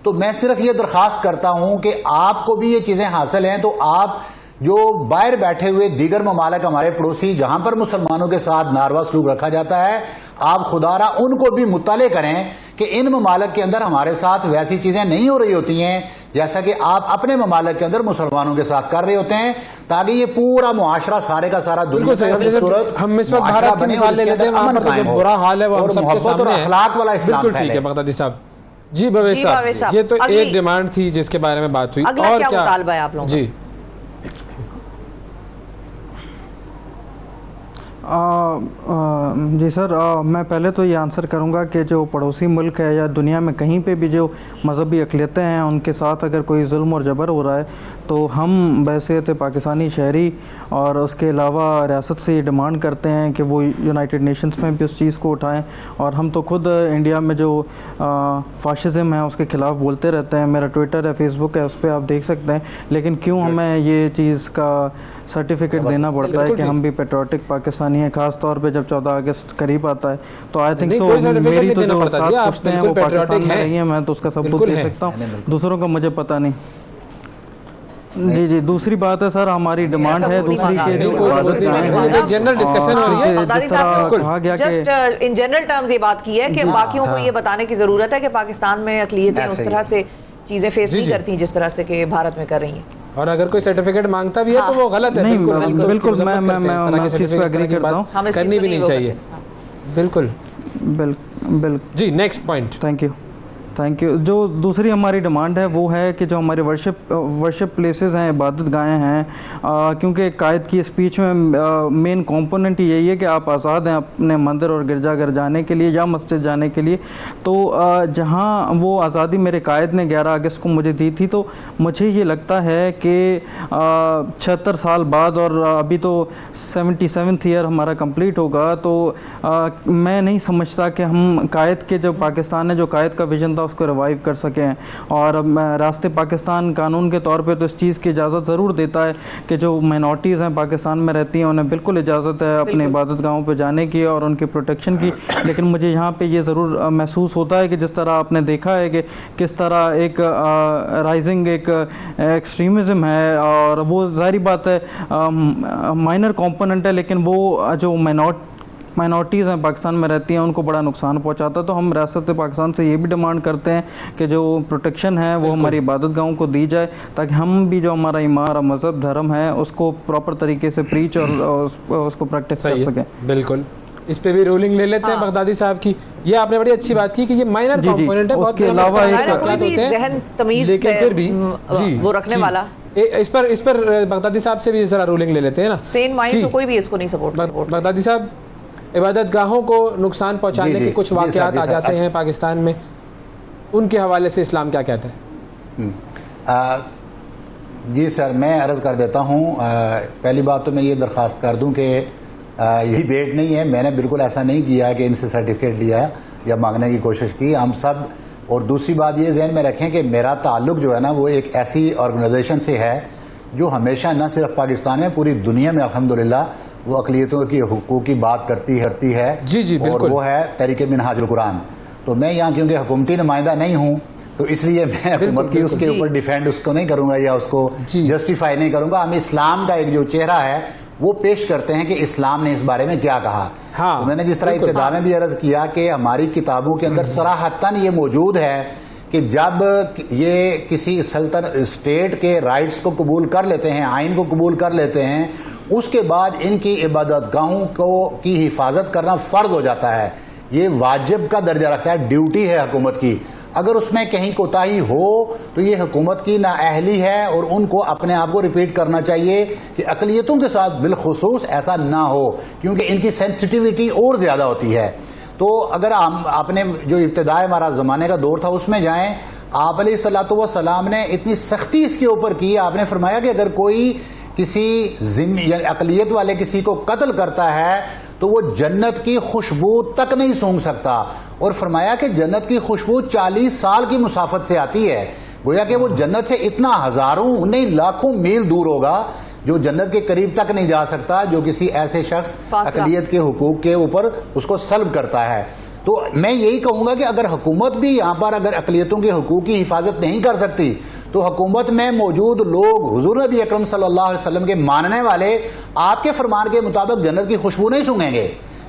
तो मैं सिर्फ ये दरख्वास्त करता हूँ कि आपको भी ये चीज़ें हासिल हैं तो आप जो बाहर बैठे हुए दीगर ममालिक हमारे पड़ोसी जहां पर मुसलमानों के साथ नारवा सलूक रखा जाता है, आप खुदारा उनको भी मुत्तले करें कि इन ममालिक के अंदर हमारे साथ वैसी चीजें नहीं हो रही होती हैं जैसा कि आप अपने ममालिक के अंदर मुसलमानों के साथ कर रहे होते हैं, ताकि ये पूरा मुआशरा सारे का सारा दुनिया खूबसूरत हम इस वक्त भारत की मिसाल ले लेते हैं, वहां पर जो बुरा हाल है वो हम सबके सामने है, अखलाक वाला इस्लाम। बिल्कुल ठीक है बगदादी साहब। जी भवेश साहब, ये तो एक डिमांड थी जिसके बारे में बात हुई, और क्या मुतालबा है आप लोगों का? जी जी सर, मैं पहले तो ये आंसर करूँगा कि जो पड़ोसी मुल्क है या दुनिया में कहीं पे भी जो मजहबी अक़लियतें हैं उनके साथ अगर कोई जुल्म और जबर हो रहा है तो हम बैसियत पाकिस्तानी शहरी और उसके अलावा रियासत से ये डिमांड करते हैं कि वो यूनाइटेड नेशंस में भी उस चीज़ को उठाएं। और हम तो खुद इंडिया में जो फाशिज़म है उसके ख़िलाफ़ बोलते रहते हैं, मेरा ट्विटर है, फेसबुक है, उस पर आप देख सकते हैं, लेकिन क्यों हमें ये चीज़ का सर्टिफिकेट देना पड़ता है कि हम भी पेट्रियोटिक पाकिस्तानी हैं, खास तौर पे जब 14 अगस्त करीब आता है। तो आई थिंक सो मेरी तो जो साथ पूछते हैं वो पाकिस्तान में नहीं है, मैं तो उसका सबूत दे सकता हूँ, दूसरों का मुझे पता नहीं। जी जी, दूसरी बात है सर, हमारी डिमांड है दूसरी के जो जनरल डिस्कशन हो रही है, जिस तरह कहा गया कि जस्ट इन जनरल टर्म्स ये बात की है कि बाकियों को ये बताने की जरूरत है कि पाकिस्तान में अक़लियतें उस तरह से चीजें फेस नहीं करती जिस तरह से कि भारत में कर रही हैं, और अगर कोई सर्टिफिकेट मांगता भी है तो वो गलत है। बिल्कुल मैं इस चीज़ पर एग्री करता हूँ, करनी भी नहीं चाहिए। बिल्कुल जी, नेक्स्ट पॉइंट। Thank you. जो दूसरी हमारी डिमांड है वो है कि जो हमारे वर्शिप प्लेसेस हैं, इबादत गाहें हैं, क्योंकि कायद की स्पीच में मेन कंपोनेंट यही है कि आप आज़ाद हैं अपने मंदिर और गिरजाघर जाने के लिए या मस्जिद जाने के लिए। तो जहां वो आज़ादी मेरे कायद ने 11 अगस्त को मुझे दी थी, तो मुझे ये लगता है कि 76 साल बाद, और अभी तो 77th ईयर हमारा कंप्लीट होगा, तो मैं नहीं समझता कि हम कायद के जो पाकिस्तान है, जो कायद का विजन था उसको रिवाइव कर सकें। और रास्ते पाकिस्तान कानून के तौर पे तो इस चीज़ की इजाज़त ज़रूर देता है कि जो माइनॉरिटीज़ हैं पाकिस्तान में रहती हैं उन्हें बिल्कुल इजाज़त है अपने इबादत गाहों पे जाने की और उनकी प्रोटेक्शन की। लेकिन मुझे यहाँ पे ये ज़रूर महसूस होता है कि जिस तरह आपने देखा है कि किस तरह एक राइजिंग एक एक्सट्रीमिज़म है, और वो ज़ाहिर बात है माइनर कंपोनेंट है, लेकिन वो जो माइनॉरिटीज़ हैं पाकिस्तान में रहती हैं उनको बड़ा नुकसान पहुंचाता है। तो हम रियासत पाकिस्तान से ये भी डिमांड करते हैं कि जो प्रोटेक्शन है वो हमारी इबादत गाहों को दी जाए, ताकि हम भी जो हमारा ईमान और मज़हब धर्म है उसको प्रॉपर तरीके से प्रीच और उसको प्रैक्टिस कर सकें। बिल्कुल, इस पे भी रूलिंग ले लेते हैं बगदादी साहब की। ये आपने बड़ी अच्छी बात की कि ये माइनर कंपोनेंट है, उसके अलावा ज़हन तमीज़ लेकिन फिर भी जी वो रखने वाला इस पर बगदादी साहब से भी जरा रूलिंग ले लेते हैं ना। सेन माइंड तो कोई भी इसको नहीं सपोर्ट। बगदादी साहब, इबादत गाहों को नुकसान पहुंचाने के कुछ वाक़यात आ जाते हैं पाकिस्तान में, उनके हवाले से इस्लाम क्या कहता है? जी सर, मैं अर्ज़ कर देता हूँ। पहली बात तो मैं ये दरख्वास्त कर दूँ कि यही डिबेट नहीं है, मैंने बिल्कुल ऐसा नहीं किया कि इनसे सर्टिफिकेट लिया या मांगने की कोशिश की। हम सब और दूसरी बात ये जहन में रखें कि मेरा ताल्लुक जो है ना वो एक ऐसी ऑर्गेनाइजेशन से है जो हमेशा न सिर्फ पाकिस्तान में पूरी दुनिया में अल्हम्दुलिल्लाह वो अक़लियतों की हुकूक की बात करती है जी और वो है तहरीक मिनहाजुल कुरान। तो मैं यहाँ क्योंकि हुकूमती नुमाइंदा नहीं हूँ तो इसलिए मैं हुकूमत की उसके ऊपर डिफेंड उसको नहीं करूँगा या उसको जस्टिफाई नहीं करूँगा। हम इस्लाम का एक जो चेहरा है वो पेश करते हैं कि इस्लाम ने इस बारे में क्या कहा। हाँ, तो मैंने जिस तरह इब्तिदा में भी अर्ज किया कि हमारी किताबों के अंदर सराहतन ये मौजूद है कि जब ये किसी सल्तनत स्टेट के राइट्स को कबूल कर लेते हैं, आइन को कबूल कर लेते हैं, उसके बाद इनकी इबादतगाहों की हिफाजत करना फर्ज हो जाता है। ये वाजिब का दर्जा रखता है, ड्यूटी है हुकूमत की। अगर उसमें कहीं कोताही हो तो ये हुकूमत की नाअहली है और उनको अपने आप को रिपीट करना चाहिए कि अक़लियतों के साथ बिलखुसूस ऐसा ना हो, क्योंकि इनकी सेंसिटिविटी और ज़्यादा होती है। तो अगर आपने जो इब्तिदा हमारा ज़माने का दौर था उसमें जाएं, आप अलैहिस्सलातु वस्सलाम ने इतनी सख्ती इसके ऊपर की। आपने फरमाया कि अगर कोई किसी अक़लियत वाले किसी को कत्ल करता है तो वो जन्नत की खुशबू तक नहीं सूंघ सकता, और फरमाया कि जन्नत की खुशबू 40 साल की मुसाफत से आती है। गोया कि वो जन्नत से इतना हजारों नहीं लाखों मील दूर होगा जो जन्नत के करीब तक नहीं जा सकता, जो किसी ऐसे शख्स अक़लियत के हुकूक के ऊपर उसको सल्ब करता है। तो मैं यही कहूँगा कि अगर हुकूमत भी यहाँ पर अगर अक़लियतों के हुकूक की हिफाजत नहीं कर सकती तो हुकूमत में मौजूद लोग हुज़ूर नबी अकरम सल्लल्लाहु अलैहि वसल्लम के मानने वाले आपके फरमान के मुताबिक जन्नत की खुशबू नहीं सूंघेंगे।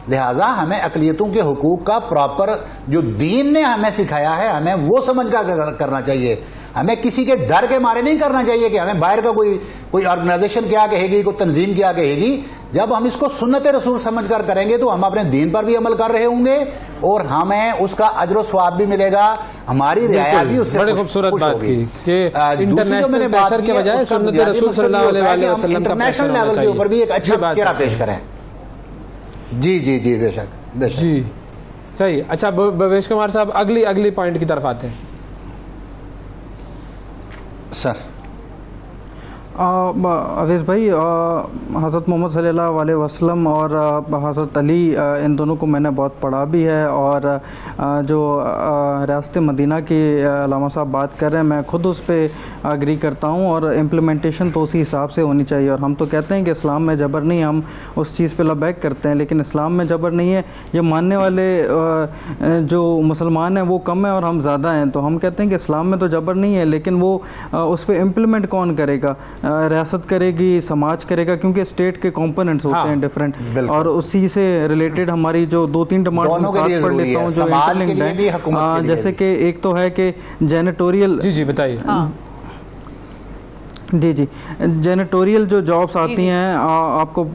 लिहाजा हमें अक़लियतों के हुकूक का प्रॉपर जो दीन ने हमें सिखाया है हमें वो समझ कर करना चाहिए। हमें किसी के डर के मारे नहीं करना चाहिए कि हमें बाहर का कोई ऑर्गेनाइजेशन क्या कहेगी, कोई तंजीम क्या कहेगी। जब हम इसको सुन्नत रसूल समझ कर करेंगे तो हम अपने दीन पर भी अमल कर रहे होंगे और हमें उसका अज्र स्वाब भी मिलेगा, हमारी रियाया भी उससे बड़ी खूबसूरत बात की कि इंटरनेशनल प्रेशर के बजाय सुन्नत रसूल सल्लल्लाहु अलैहि वसल्लम का इंटरनेशनल लेवल के ऊपर भी एक अच्छा चेहरा पेश करें। जी जी जी बेशक जी सही। अच्छा भवेश कुमार साहब अगली पॉइंट की तरफ आते हैं सर। अवेश भाई, हज़रत मोहम्मद सल्लल्लाहु अलैहि वसल्लम और हज़रत अली इन दोनों को मैंने बहुत पढ़ा भी है, और जो रियासत मदीना की अल्लामा साहब बात कर रहे हैं मैं ख़ुद उस पर एग्री करता हूँ, और इम्प्लीमेंटेशन तो उसी हिसाब से होनी चाहिए। और हम तो कहते हैं कि इस्लाम में जबर नहीं, हम उस चीज़ पे लबैक करते हैं, लेकिन इस्लाम में जबर नहीं है। ये मानने वाले जो मुसलमान हैं वो कम है और हम ज़्यादा हैं, तो हम कहते हैं कि इस्लाम में तो जबर नहीं है, लेकिन वो उस पर इम्प्लीमेंट कौन करेगा? रियासत करेगी, समाज करेगा, क्योंकि स्टेट के कंपोनेंट्स होते हैं डिफरेंट, और उसी से रिलेटेड हमारी जो 2-3 डिमांड्स साथ पढ़ लेता हूँ जो इंटरलिंक्ड है। जैसे कि एक तो है कि जेनेटोरियल, जी बताइए। जी जेनेटोरियल जो जॉब्स आती हैं, आपको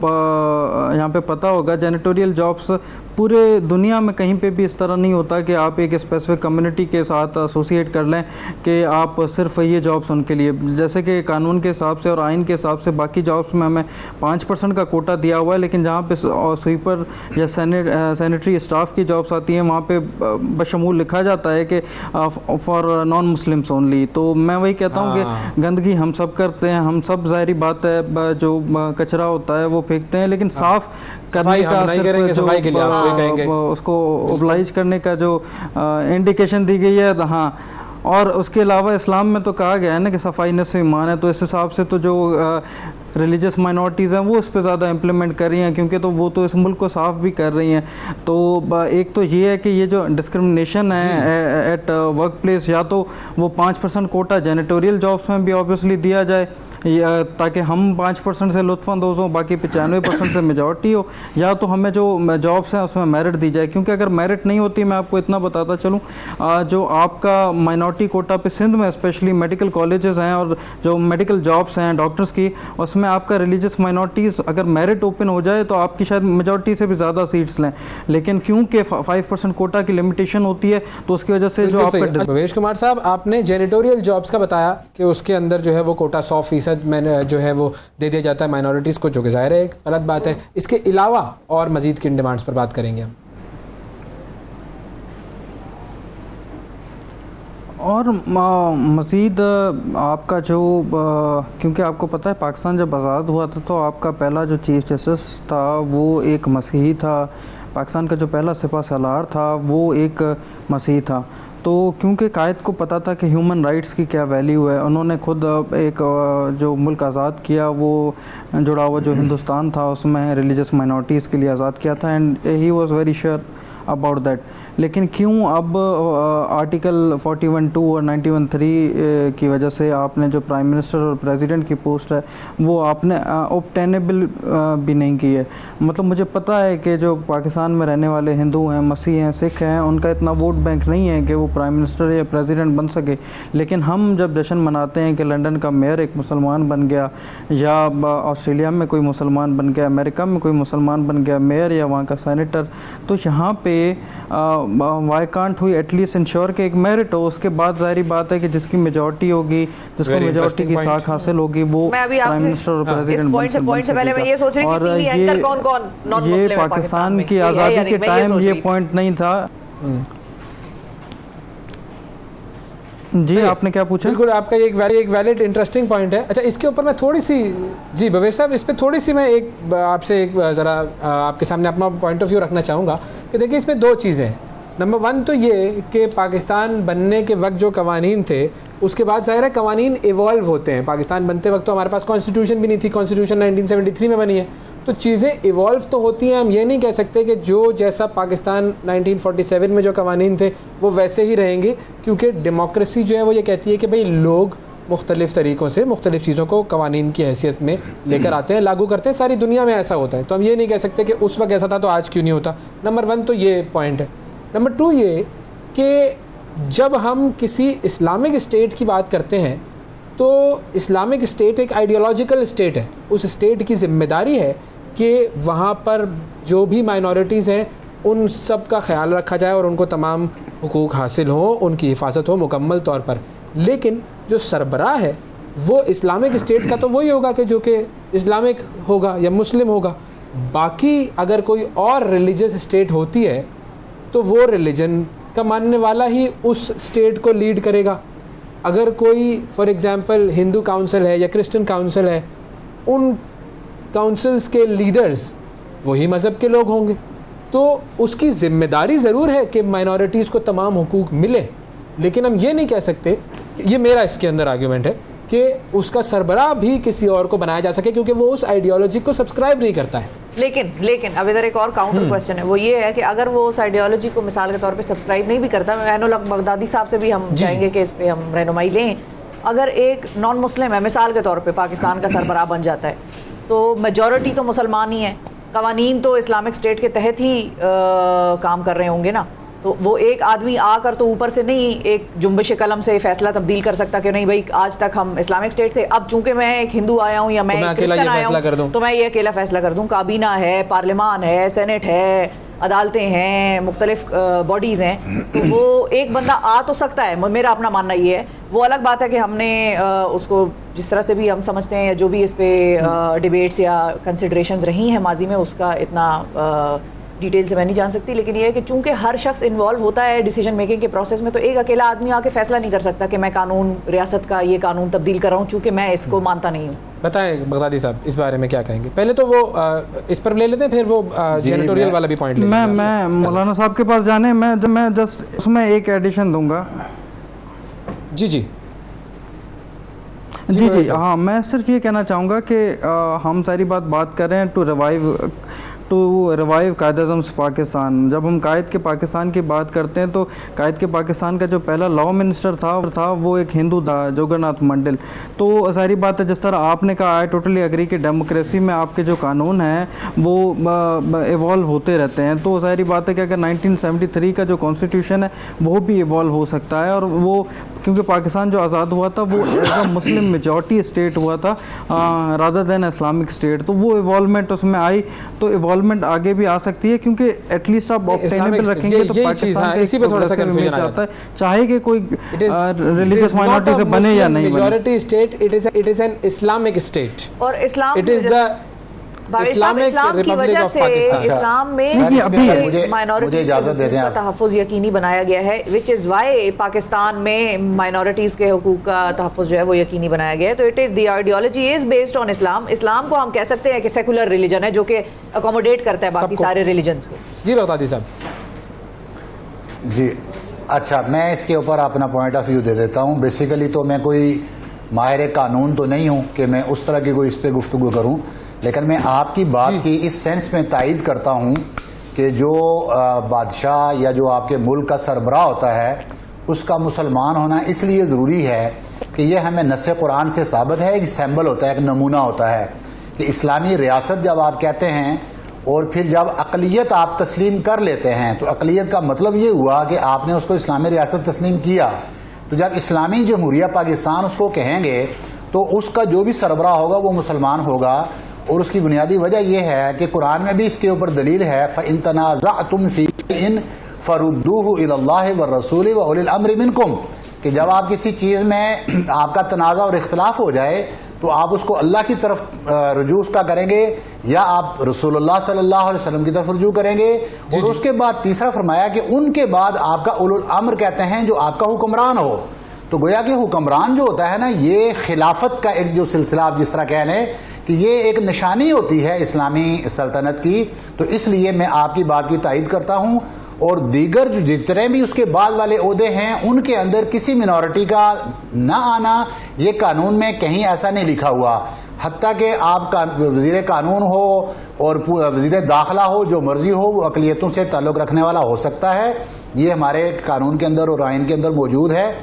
यहाँ पे पता होगा जेनेटोरियल जॉब्स पूरे दुनिया में कहीं पे भी इस तरह नहीं होता कि आप एक स्पेसिफिक कम्युनिटी के साथ एसोसिएट कर लें कि आप सिर्फ ये जॉब्स उनके लिए, जैसे कि कानून के हिसाब से और आइन के हिसाब से बाकी जॉब्स में हमें 5% का कोटा दिया हुआ है, लेकिन जहाँ पे स्वीपर या सैनिटरी स्टाफ की जॉब्स आती हैं वहाँ पे बशमूल लिखा जाता है कि फॉर नॉन मुस्लिम्स ओनली। तो मैं वही कहता हूँ कि गंदगी हम सब करते हैं, हम सब ज़ाहिरी बात है जो कचरा होता है वो फेंकते हैं, लेकिन साफ़ करने का जो उसको ओबलाइज करने का जो इंडिकेशन दी गई है, हाँ। और उसके अलावा इस्लाम में तो कहा गया है ना कि सफाई निस्फ़ ईमान है, तो इस हिसाब से तो जो रिलीजियस माइनॉरिटीज़ हैं वो उस पर ज़्यादा इम्प्लीमेंट कर रही हैं, क्योंकि तो वो तो इस मुल्क को साफ़ भी कर रही हैं। तो एक तो ये है कि ये जो डिस्क्रिमिनेशन है एट वर्क प्लेस, या तो वो 5% कोटा जेनेटोरियल जॉब्स में भी ऑब्वियसली दिया जाए ताकि हम 5% से लुत्फ़अंदोज़ हों, बाकी 95% से मेजॉरिटी हो, या तो हमें जो जॉब्स हैं उसमें मेरिट दी जाए। क्योंकि अगर मेरिट नहीं होती, मैं आपको इतना बताता चलूँ, जो आपका माइनॉरिटी कोटा पे सिंध में स्पेशली मेडिकल कॉलेजेस हैं और जो मेडिकल जॉब्स हैं डॉक्टर्स की, उसमें आपका रिलीजियस माइनॉरिटीज़ अगर मेरिट ओपन हो जाए तो आपकी शायद मेजॉरिटी से भी ज़्यादा सीट्स लें, लेकिन क्योंकि 5% कोटा की लिमिटेशन होती है तो उसकी वजह से जो आपका। भवेश कुमार साहब, आपने जेनेटोरियल जॉब्स का बताया कि उसके अंदर जो है वो कोटा 100% में जो है वो दे दिया जाता है माइनॉरिटीज़ को, जो कि ज़ाहिर है एक गलत बात है। इसके अलावा और मज़ीद किन डिमांड्स पर बात करेंगे हम? और मज़ीद आपका जो क्योंकि आपको पता है पाकिस्तान जब आज़ाद हुआ था तो आपका पहला जो चीफ जस्टिस था वो एक मसीही था, पाकिस्तान का जो पहला सिपह सालार था वो एक मसीही था। तो क्योंकि कायद को पता था कि ह्यूमन राइट्स की क्या वैल्यू है, उन्होंने खुद एक जो मुल्क आज़ाद किया वो जुड़ा हुआ जो हिंदुस्तान था उसमें रिलीजियस माइनॉरिटीज़ के लिए आज़ाद किया था, and he was very sure about that. लेकिन क्यों अब आर्टिकल 41(2) और 91(3) की वजह से आपने जो प्राइम मिनिस्टर और प्रेसिडेंट की पोस्ट है वो आपने ऑब्टेनेबल भी नहीं की है। मतलब मुझे पता है कि जो पाकिस्तान में रहने वाले हिंदू हैं, मसीह हैं, सिख हैं, उनका इतना वोट बैंक नहीं है कि वो प्राइम मिनिस्टर या प्रेसिडेंट बन सके। लेकिन हम जब जश्न मनाते हैं कि लंदन का मेयर एक मुसलमान बन गया, या ऑस्ट्रेलिया में कोई मुसलमान बन गया, अमेरिका में कोई मुसलमान बन गया मेयर या वहाँ का सेनेटर, तो यहाँ पे वाई कांट हुई एटलीस्ट इंश्योर कि एक मेरिट हो। उसके बाद जाहिर बात है कि जिसकी मेजॉरिटी होगी, जिसको मेजॉरिटी की साख हासिल होगी, वो प्राइम मिनिस्टर और प्रेसिडेंट बन सकेगा। और ये पाकिस्तान की आज़ादी के टाइम ये पॉइंट नहीं था। जी आपने क्या पूछा? बिल्कुल, आपका ये एक वैलिड इंटरेस्टिंग पॉइंट है। अच्छा, इसके ऊपर मैं थोड़ी सी, जी भवेश साहब, इस पर थोड़ी सी मैं आपसे ज़रा आपके सामने अपना पॉइंट ऑफ व्यू रखना चाहूँगा कि देखिए इसमें दो चीज़ें हैं। नंबर 1 तो ये कि पाकिस्तान बनने के वक्त जो कवानीन थे, उसके बाद ज़ाहिर है कवानीन इवॉल्व होते हैं। पाकिस्तान बनते वक्त तो हमारे पास कॉन्स्टिट्यूशन भी नहीं थी, कॉन्स्टिट्यूशन 1973 में बनी है, तो चीज़ें इवॉल्व तो होती हैं। हम ये नहीं कह सकते कि जो जैसा पाकिस्तान 1947 में जो कवानीन थे वो वैसे ही रहेंगे, क्योंकि डेमोक्रेसी जो है वो ये कहती है कि भाई लोग मुख्तलिफ़ तरीक़ों से मुख्तलिफ़ चीज़ों को कवानीन की हैसियत में लेकर आते हैं, लागू करते हैं। सारी दुनिया में ऐसा होता है, तो हम ये नहीं कह सकते कि उस वक्त ऐसा था तो आज क्यों नहीं होता। नंबर 1 तो ये पॉइंट है। नंबर 2 ये कि जब हम किसी इस्लामिक स्टेट की बात करते हैं तो इस्लामिक स्टेट एक आइडियोलॉजिकल स्टेट है। उस स्टेट की ज़िम्मेदारी है कि वहाँ पर जो भी माइनॉरिटीज़ हैं उन सब का ख्याल रखा जाए और उनको तमाम हुकूक हासिल हो, उनकी हिफाजत हो मुकम्मल तौर पर। लेकिन जो सरबराह है वो इस्लामिक स्टेट का तो वही होगा कि जो कि इस्लामिक होगा या मुस्लिम होगा। बाकी अगर कोई और रिलीजियस स्टेट होती है तो वो रिलीजन का मानने वाला ही उस स्टेट को लीड करेगा। अगर कोई फॉर एग्ज़ाम्पल हिंदू काउंसिल है या क्रिश्चियन काउंसिल है, उन काउंसिल्स के लीडर्स वही मज़हब के लोग होंगे, तो उसकी ज़िम्मेदारी ज़रूर है कि माइनॉरिटीज़ को तमाम हुकूक मिले। लेकिन हम ये नहीं कह सकते, ये मेरा इसके अंदर आर्ग्यूमेंट है, कि उसका सरबराह भी किसी और को बनाया जा सके, क्योंकि वो उस आइडियोलॉजी को सब्सक्राइब नहीं करता है। लेकिन अब इधर एक और काउंटर क्वेश्चन है, वो ये है कि अगर वो उस आइडियोलॉजी को मिसाल के तौर पे सब्सक्राइब नहीं भी करता, ऐनुल हक बगदादी साहब से भी हम चाहेंगे कि इस पे हम रहनुमाई लें। अगर एक नॉन मुस्लिम है मिसाल के तौर पे पाकिस्तान का सरबराह बन जाता है, तो मेजॉरिटी तो मुसलमान ही है, कवानीन तो इस्लामिक स्टेट के तहत ही काम कर रहे होंगे ना, तो वो एक आदमी आकर तो ऊपर से नहीं एक जुम्बिश कलम से फैसला तब्दील कर सकता कि नहीं भाई आज तक हम इस्लामिक स्टेट थे, अब चूंकि मैं एक हिंदू आया हूँ या मैं एक क्रिश्चियन आया हूँ तो मैं ये अकेला फैसला कर दूँ। काबीना है, पार्लियामान है, सेनेट है, अदालतें हैं, मुख्तलिफ बॉडीज़ हैं, तो वो एक बंदा आ तो सकता है। मेरा अपना मानना ये है। वो अलग बात है कि हमने उसको जिस तरह से भी हम समझते हैं या जो भी इस पे डिबेट्स या कंसिडरेशंस रही हैं माजी में, उसका इतना डिटेल से मैं नहीं जान सकती। लेकिन ये है कि चूंकि हर शख्स इन्वॉल्व होता है डिसीजन मेकिंग के प्रोसेस में, तो एक अकेला आदमी आके फैसला नहीं कर सकता कि मैं कानून रियासत का ये कानून तब्दील कर रहा हूँ, चूंकि मैं इसको मानता नहीं हूँ। बताएं बगदादी साहब इस बारे में क्या कहेंगे? पहले तो वो इस पर ले लेते हैं, फिर वो जेनिटोरियल वाला भी पॉइंट ले लेते हैं। मैं मौलाना साहब के पास जाने मैं जस्ट उसमें एक एडिशन दूंगा। जी जी जी जी हाँ, मैं सिर्फ ये कहना चाहूँगा कि हम सारी बात कर रहे हैं टू रिवाइव कायद-ए-आज़म पाकिस्तान। जब हम कायद के पाकिस्तान की बात करते हैं तो कायद के पाकिस्तान का जो पहला लॉ मिनिस्टर था वो एक हिंदू था, जगन्नाथ मंडल। तो सारी बात है जिस तरह आपने कहा, आई टोटली एग्री कि डेमोक्रेसी में आपके जो कानून हैं वो इवॉल्व होते रहते हैं। तो सारी बात है कि अगर 1973 का जो कॉन्स्टिट्यूशन है वो भी इवॉल्व हो सकता है, और वो क्योंकि पाकिस्तान जो आज़ाद हुआ था वो as a Muslim majority state हुआ था रादर देन इस्लामिक स्टेट, तो वो इवॉल्वमेंट उसमें आई, तो इवॉल्वमेंट आगे भी आ सकती है, क्योंकि एटलीस्ट आप ऑब्टेनेबल रखेंगे तो पाकिस्तान इसी पे थोड़ा सा कंफ्यूजन आता है, चाहे कि कोई रिलीजियस माइनॉरिटी से बने या नहीं बने। Majority state it is an Islamic state, और इस्लाम इट इज द इस्लामिक की वजह से इस्लाम में माइनॉरिटीज का तहफ़्फ़ुज़ यकीनी बनाया गया है, विच इज़ वाई पाकिस्तान में माइनॉरिटीज़ के हुकूक का तहफ़्फ़ुज़ जो है वो यकीनी बनाया गया है। तो it is the ideology is based on Islam. Islam को हम कह सकते हैं कि सेकुलर रिलीजन है जो कि अकोमोडेट करता है बाकी सारे रिलीजन्स को। जी बगदादी साहब। जी अच्छा, मैं इसके ऊपर अपना पॉइंट ऑफ व्यू दे देता हूँ। बेसिकली तो मैं कोई माहिर कानून तो नहीं हूँ कि मैं उस तरह की कोई इस पर गुफ्तगू करूँ, लेकिन मैं आपकी बात की इस सेंस में तायद करता हूँ कि जो बादशाह या जो आपके मुल्क का सरबराह होता है उसका मुसलमान होना इसलिए ज़रूरी है कि ये हमें नस्से कुरान से साबित है, एक सैम्बल होता है, एक नमूना होता है कि इस्लामी रियासत जब आप कहते हैं और फिर जब अक़लियत आप तस्लीम कर लेते हैं तो अक़लियत का मतलब ये हुआ कि आपने उसको इस्लामी रियासत तस्लीम किया। तो जब इस्लामी जमहूरिया पाकिस्तान उसको कहेंगे तो उसका जो भी सरबराह होगा वो मुसलमान होगा। और उसकी बुनियादी वजह यह है कि कुरान में भी इसके ऊपर दलील है, फ़इन तनाज़अतुम फ़ीइन फ़रुद्दूहु इलल्लाहि व रसूलि व उलिल अम्रि मिनकुम, कि जब आप किसी चीज़ में आपका तनाज़ा और इख्तिलाफ हो जाए तो आप उसको अल्लाह की तरफ रुजू उसका करेंगे या आप रसूलुल्लाह सल्लल्लाहु अलैहि वसल्लम की तरफ रुजू करेंगे। और उसके बाद तीसरा फरमाया कि उनके बाद आपका उलुल अम्र कहते हैं जो आपका हुक्मरान हो। तो गोया कि हुक्मरान जो होता है ना, ये खिलाफत का एक जो सिलसिला आप जिस तरह कह लें कि ये एक निशानी होती है इस्लामी सल्तनत की। तो इसलिए मैं आपकी बात की तायद करता हूँ। और दीगर जो जितने भी उसके बाद वाले ओहदे हैं उनके अंदर किसी मिनॉरिटी का ना आना ये कानून में कहीं ऐसा नहीं लिखा हुआ। हत्ता कि आपका वज़ीर कानून हो और वज़ीर दाखिला हो, जो मर्जी हो, वो अक़लियतों से ताल्लुक़ रखने वाला हो सकता है। ये हमारे कानून के अंदर और आइन के अंदर मौजूद है।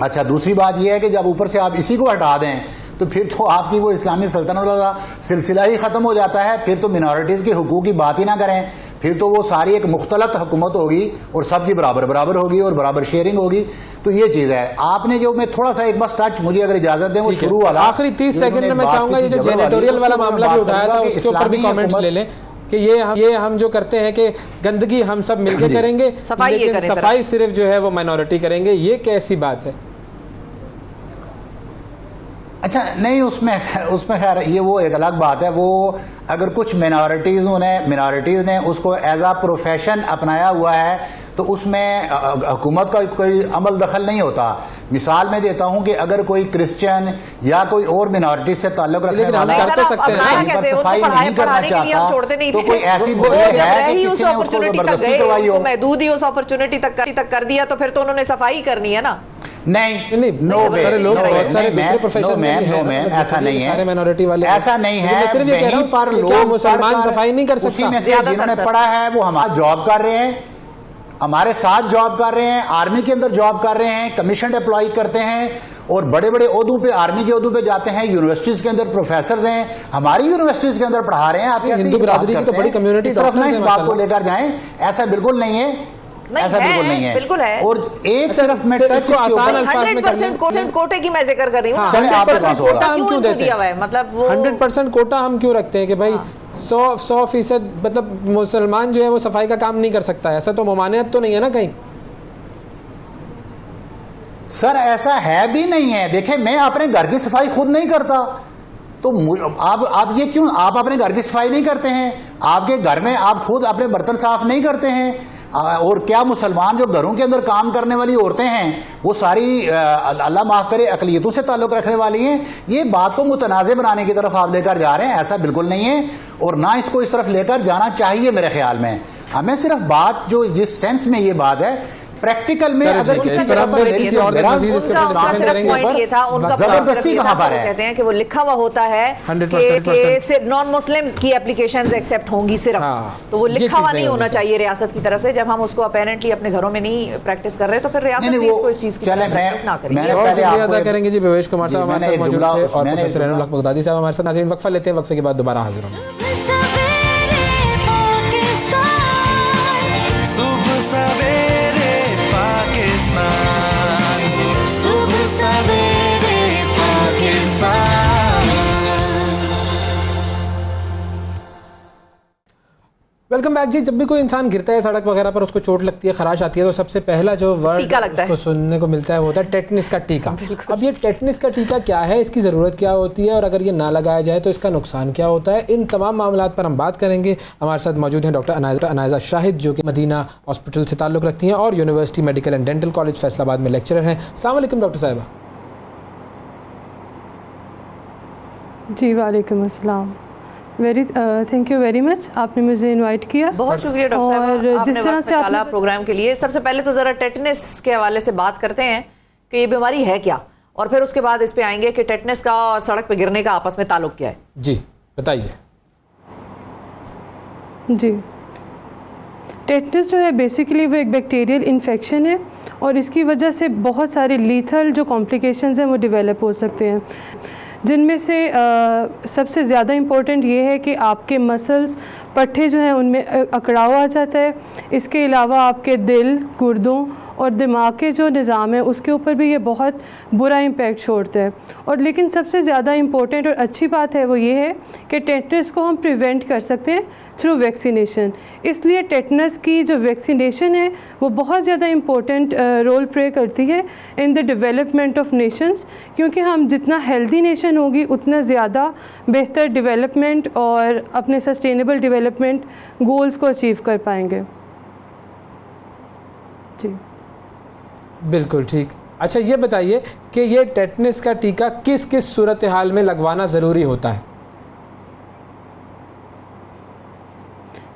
अच्छा, दूसरी बात यह है कि जब ऊपर से आप इसी को हटा दें तो फिर तो आपकी वो इस्लामी सल्तनत का सिलसिला ही ख़त्म हो जाता है। फिर तो मिनॉरिटीज़ के हुकूक की बात ही ना करें, फिर तो वो सारी एक मुख्तलत हुकूमत होगी और सबकी बराबर बराबर होगी और बराबर शेयरिंग होगी। तो ये चीज़ है। आपने जो, मैं थोड़ा सा एक बार टच, मुझे अगर इजाज़त दें, वो शुरू वाला आखिरी 30 सेकंड में मैं चाहूँगा ये जो जेनेटोरियल वाला मामला भी उठाया था उसके ऊपर भी कमेंट्स ले लें कि ये हम जो करते हैं कि गंदगी हम सब मिलकर करेंगे, लेकिन सफाई सिर्फ जो है वो माइनॉरिटी करेंगे, ये कैसी बात है? अच्छा नहीं, उसमें खैर ये वो एक अलग बात है। वो अगर कुछ मिनॉरिटीज़ ने उसको एज आ प्रोफेशन अपनाया हुआ है तो उसमें हुकूमत का कोई अमल दखल नहीं होता। मिसाल मैं देता हूं कि अगर कोई क्रिश्चियन या कोई और मिनॉरिटी से ताल्लुक रखने वाला सफाई नहीं करना चाहता तो कोई ऐसी दलील है कि किसी ने उसको जबरदस्ती करवाई हो, महदूद ही उस अपॉर्चुनिटी तक कर दिया तो फिर तो उन्होंने सफाई करनी है ना। नहीं, नो वे, ऐसा नहीं है, ऐसा नहीं है। वहीं पर लोग मुसलमान सफाई नहीं कर सकते, उसी में से जिन्होंने पढ़ा है वो हमारा जॉब कर रहे हैं, हमारे साथ जॉब कर रहे हैं, आर्मी के अंदर जॉब कर रहे हैं, कमीशन एम्प्लॉय करते हैं और बड़े बड़े ओहदों पे, आर्मी के ओहदों पे जाते हैं, यूनिवर्सिटीज के अंदर प्रोफेसर हैं, हमारी यूनिवर्सिटीज के अंदर पढ़ा रहे हैं। आप हिंदू बिरादरी की तो बड़ी कम्युनिटी, इस तरफ ना इस बात को लेकर जाएं, ऐसा बिल्कुल नहीं है, ऐसा बिल्कुल नहीं है, बिल्कुल है। और एक तरफ मैं टच आसान अल्फाज में 100% कोटे की मैं जिक्र कर रही हूँ। 100% कोटा हम क्यों देते हैं? मतलब 100% कोटा हम क्यों रखते हैं कि भाई 100% मतलब मुसलमान जो है वो सफाई का काम नहीं कर सकता है? ऐसा तो ममानियत तो नहीं है ना कहीं? सर ऐसा है भी नहीं है। देखें, मैं अपने घर की सफाई खुद नहीं करता तो आप ये क्यों, आप अपने घर की सफाई नहीं करते हैं? आपके घर में आप खुद अपने बर्तन साफ नहीं करते हैं? और क्या मुसलमान जो घरों के अंदर काम करने वाली औरतें हैं वो सारी अल्लाह माफ़ करे अक़लियतों से ताल्लुक़ रखने वाली हैं? ये बात को मुतनाज़े बनाने की तरफ आप लेकर जा रहे हैं, ऐसा बिल्कुल नहीं है और ना इसको इस तरफ लेकर जाना चाहिए मेरे ख्याल में। हमें सिर्फ बात जो जिस सेंस में ये बात है प्रैक्टिकल में अगर किसी तरह पर जबरदस्ती कहाँ पर है, कहते हैं कि वो लिखा हुआ होता है कि नॉन मुस्लिम की एप्लीकेशंस एक्सेप्ट होंगी सिर्फ, तो वो लिखा हुआ नहीं होना चाहिए रियासत की तरफ से। जब हम उसको अपेरेंटली अपने घरों में नहीं प्रैक्टिस कर रहे तो फिर रियासत भी इसको इस चीज की प्रैक्टिस ना करें। अदा करेंगे जी भवेश कुमार साहब हमारे साथ मौजूद थे और प्रोफेसर रहनुल हक बगदादी साहब हमारे साथ। नाज़रीन वक्फा लेते हैं, वक्फे के बाद दोबारा हाजिर होंगे। सुबह सवेरे पाकिस्तान, सुबह सवेरे पाकिस्तान। वेलकम बैक जी। जब भी कोई इंसान गिरता है सड़क वगैरह पर, उसको चोट लगती है, खराश आती है, तो सबसे पहला जो वर्ड उसको सुनने को मिलता है वो होता है टेटनिस का टीका। अब ये टेटनिस का टीका क्या है, इसकी ज़रूरत क्या होती है और अगर ये ना लगाया जाए तो इसका नुकसान क्या होता है, इन तमाम मामलात पर हम बात करेंगे। हमारे साथ मौजूद हैं डॉक्टर अनायजा शाहिद जो कि मदीना हॉस्पिटल से ताल्लुक़ रखती हैं और university medical and dental college Faisalabad में लेक्चरर हैं। अस्सलाम वालेकुम डॉक्टर साहिबा। जी वालेकुम अस्सलाम। थैंक यू वेरी मच, आपने मुझे इनवाइट किया। बहुत शुक्रिया डॉक्टर साहब, आपने वक्त निकाला प्रोग्राम के लिए। सबसे पहले तो जरा टेटनस के हवाले से बात करते हैं कि ये बीमारी है क्या, और फिर उसके बाद इस पे आएंगे कि टेटनस का और सड़क पे गिरने का आपस में ताल्लुक क्या है। जी बताइए। जी, टेटनस जो है बेसिकली वो एक बैक्टीरियल इन्फेक्शन है और इसकी वजह से बहुत सारे लीथल जो कॉम्प्लिकेशंस हैं वो डेवलप हो सकते हैं, जिनमें से सबसे ज़्यादा इम्पोर्टेंट ये है कि आपके मसल्स पट्टे जो हैं उनमें अकड़ाव आ जाता है। इसके अलावा आपके दिल, गुर्दों और दिमाग के जो निज़ाम है उसके ऊपर भी ये बहुत बुरा इम्पैक्ट छोड़ता है। और लेकिन सबसे ज़्यादा इम्पोर्टेंट और अच्छी बात है वो ये है कि टेटनस को हम प्रिवेंट कर सकते हैं थ्रू वैक्सीनेशन। इसलिए टेटनस की जो वैक्सीनेशन है वो बहुत ज़्यादा इम्पोर्टेंट रोल प्ले करती है in the development of Nations, क्योंकि हम जितना हेल्दी नेशन होगी उतना ज़्यादा बेहतर डेवलपमेंट और अपने सस्टेनेबल डेवलपमेंट गोल्स को अचीव कर पाएंगे। जी बिल्कुल ठीक। अच्छा ये बताइए कि ये टेटनस का टीका किस किस सूरत हाल में लगवाना ज़रूरी होता है?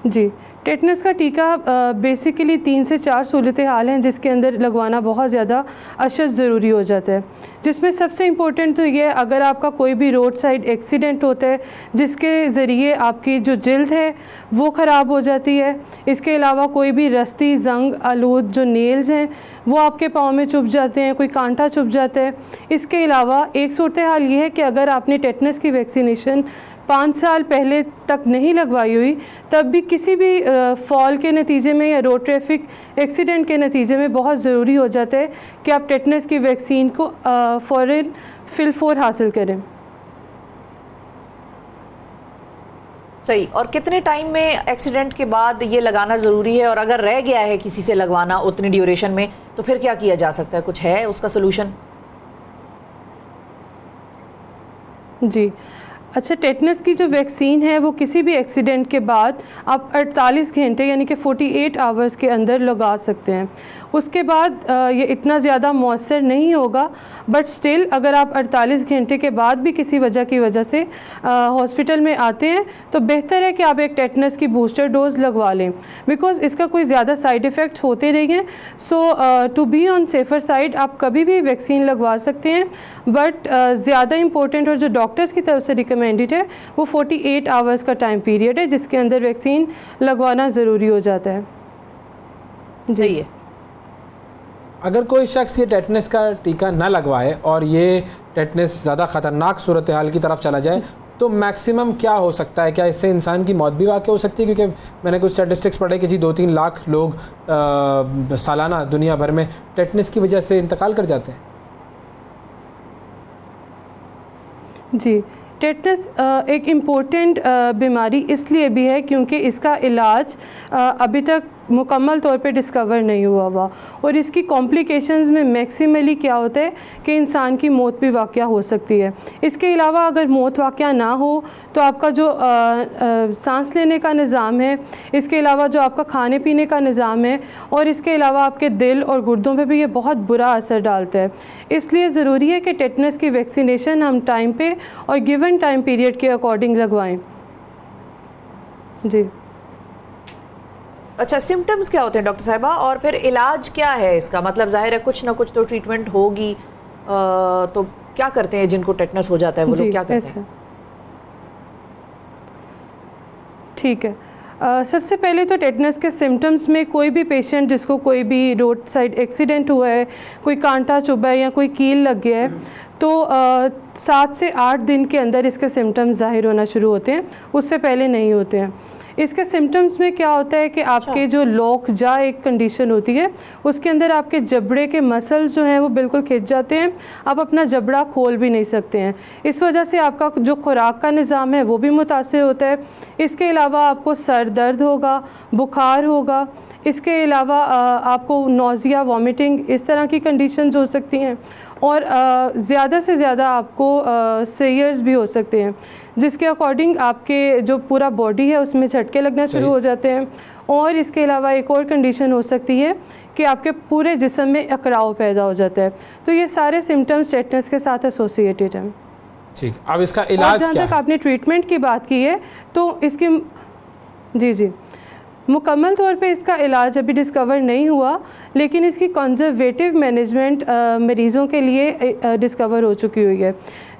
जी, टेटनस का टीका बेसिकली 3 से 4 सूरत हाल हैं जिसके अंदर लगवाना बहुत ज़्यादा अशद ज़रूरी हो जाता है, जिसमें सबसे इम्पोर्टेंट तो ये है अगर आपका कोई भी रोड साइड एक्सीडेंट होता है जिसके ज़रिए आपकी जो जिल्द है वो ख़राब हो जाती है। इसके अलावा कोई भी रस्ती, जंग आलूद जो नेल्स हैं वो आपके पाँव में चुभ जाते हैं, कोई कांटा चुभ जाता है। इसके अलावा एक सूरत हाल ये है कि अगर आपने टेटनस की वैक्सीनेशन 5 साल पहले तक नहीं लगवाई हुई, तब भी किसी भी फॉल के नतीजे में या रोड ट्रैफिक एक्सीडेंट के नतीजे में बहुत ज़रूरी हो जाता है कि आप टेटनस की वैक्सीन को फ़ौरन फिल-4 हासिल करें। सही। और कितने टाइम में एक्सीडेंट के बाद ये लगाना ज़रूरी है, और अगर रह गया है किसी से लगवाना उतनी ड्यूरेशन में तो फिर क्या किया जा सकता है? कुछ है उसका सोल्यूशन? जी अच्छा, टेटनस की जो वैक्सीन है वो किसी भी एक्सीडेंट के बाद आप 48 घंटे यानी कि 48 आवर्स के अंदर लगा सकते हैं। उसके बाद ये इतना ज़्यादा मौसर नहीं होगा, बट स्टिल अगर आप 48 घंटे के बाद भी किसी वजह से हॉस्पिटल में आते हैं तो बेहतर है कि आप एक टेटनस की बूस्टर डोज लगवा लें, बिकॉज़ इसका कोई ज़्यादा साइड इफ़ेक्ट्स होते नहीं हैं। So to be on safer side आप कभी भी वैक्सीन लगवा सकते हैं, बट ज़्यादा इम्पोर्टेंट और जो डॉक्टर्स की तरफ से रिकमेंडेड है वो 48 आवर्स का टाइम पीरियड है जिसके अंदर वैक्सीन लगवाना ज़रूरी हो जाता है। सही है। अगर कोई शख्स ये टेटनस का टीका ना लगवाए और ये टेटनस ज़्यादा ख़तरनाक सूरत हाल की तरफ चला जाए तो मैक्सिमम क्या हो सकता है? क्या इससे इंसान की मौत भी वाक़ई हो सकती है? क्योंकि मैंने कुछ स्टैटिस्टिक्स पढ़े कि जी 2-3 लाख लोग सालाना दुनिया भर में टेटनस की वजह से इंतकाल कर जाते हैं। जी, टेटनस एक इम्पोर्टेंट बीमारी इसलिए भी है क्योंकि इसका इलाज अभी तक मुकम्मल तौर पे डिस्कवर नहीं हुआ और इसकी कॉम्प्लिकेशंस में मैक्सिमली क्या होता है कि इंसान की मौत भी वाक़या हो सकती है। इसके अलावा अगर मौत वाक़या ना हो तो आपका जो सांस लेने का निज़ाम है, इसके अलावा जो आपका खाने पीने का निज़ाम है और इसके अलावा आपके दिल और गुर्दों पे भी ये बहुत बुरा असर डालता है। इसलिए ज़रूरी है कि टेटनस की वैक्सीनेशन हम टाइम पे और गिवन टाइम पीरियड के अकॉर्डिंग लगवाएं। जी अच्छा, सिम्टम्स क्या होते हैं डॉक्टर साहिबा, और फिर इलाज क्या है इसका? मतलब जाहिर है कुछ ना कुछ तो ट्रीटमेंट होगी, तो क्या करते हैं जिनको टेटनस हो जाता है वो लोग क्या करते हैं? ठीक है, सबसे पहले तो टेटनस के सिम्टम्स में कोई भी पेशेंट जिसको कोई भी रोड साइड एक्सीडेंट हुआ है, कोई कांटा चुभा है या कोई कील लग गया है, तो 7 से 8 दिन के अंदर इसके सिम्टम्स ज़ाहिर होना शुरू होते हैं, उससे पहले नहीं होते हैं। इसके सिम्टम्स में क्या होता है कि आपके जो लॉक जा एक कंडीशन होती है उसके अंदर आपके जबड़े के मसल्स जो हैं वो बिल्कुल खिंच जाते हैं, आप अपना जबड़ा खोल भी नहीं सकते हैं। इस वजह से आपका जो खुराक का निज़ाम है वो भी मुतासिर होता है। इसके अलावा आपको सर दर्द होगा, बुखार होगा, इसके अलावा आपको नोज़िया, वॉमिटिंग, इस तरह की कंडीशंस हो सकती हैं और ज़्यादा से ज़्यादा आपको सेयर्स भी हो सकते हैं, जिसके अकॉर्डिंग आपके जो पूरा बॉडी है उसमें झटके लगना शुरू हो जाते हैं। और इसके अलावा एक और कंडीशन हो सकती है कि आपके पूरे जिस्म में अकड़ाव पैदा हो जाता है। तो ये सारे सिम्टम्स टेटनस के साथ एसोसिएटेड हैं। ठीक, अब इसका इलाज क्या है? जहाँ तक आपने ट्रीटमेंट की बात की है तो इसकी जी मुकम्मल तौर पे इसका इलाज अभी डिस्कवर नहीं हुआ, लेकिन इसकी कंजर्वेटिव मैनेजमेंट मरीज़ों के लिए डिस्कवर हो चुकी हुई है,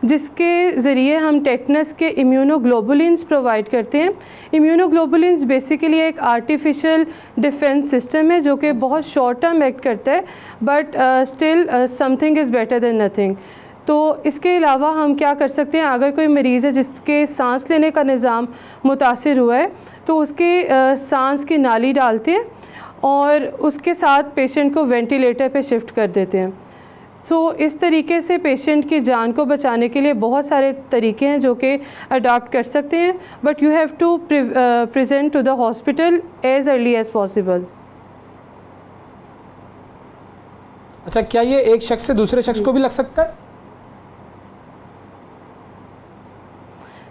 जिसके ज़रिए हम टेटनस के इम्यूनोग्लोबुलिन्स प्रोवाइड करते हैं। इम्यूनोग्लोबुलिन्स बेसिकली एक आर्टिफिशियल डिफेंस सिस्टम है जो कि बहुत शॉर्ट टर्म एक्ट करता है, but still something is better than nothing. तो इसके अलावा हम क्या कर सकते हैं, अगर कोई मरीज़ है जिसके सांस लेने का निज़ाम मुतासिर हुआ है तो उसके सांस की नाली डालते हैं और उसके साथ पेशेंट को वेंटिलेटर पे शिफ्ट कर देते हैं। सो इस तरीके से पेशेंट की जान को बचाने के लिए बहुत सारे तरीके हैं जो कि अडॉप्ट कर सकते हैं, but you have to present to the hospital as early as possible. अच्छा, क्या ये एक शख्स से दूसरे शख्स को भी लग सकता है?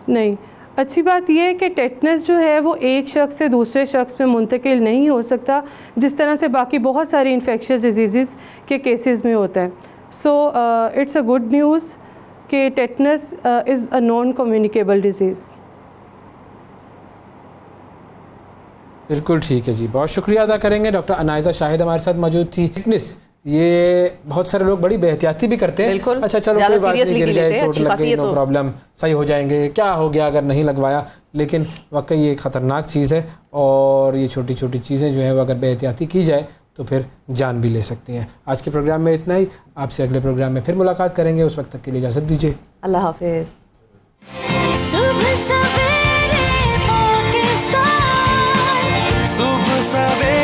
नहीं, अच्छी बात यह है कि टेटनस जो है वो एक शख्स से दूसरे शख्स में मुंतकिल नहीं हो सकता, जिस तरह से बाकी बहुत सारी इन्फेक्शियस डिजीज़ के केसेस में होता है। So it's a good news कि tetanus is a non communicable disease. बिल्कुल ठीक है जी, बहुत शुक्रिया अदा करेंगे। डॉक्टर अनायजा शाहिद हमारे साथ मौजूद थी। टेटनस ये बहुत सारे लोग बड़ी बेहतियाती भी करते हैं। बिल्कुल, अच्छा चलो कोई बात नहीं, गिर गए, चोट लग गई, नो प्रॉब्लम, सही हो जाएंगे, क्या हो गया अगर नहीं लगवाया। लेकिन वाकई ये ख़तरनाक चीज़ है और ये छोटी छोटी चीज़ें जो हैं वो अगर बेहतियाती की जाए तो फिर जान भी ले सकती हैं। आज के प्रोग्राम में इतना ही, आपसे अगले प्रोग्राम में फिर मुलाकात करेंगे, उस वक्त तक के लिए इजाज़त दीजिए। अल्लाह हाफिज़। सुबह सवेरे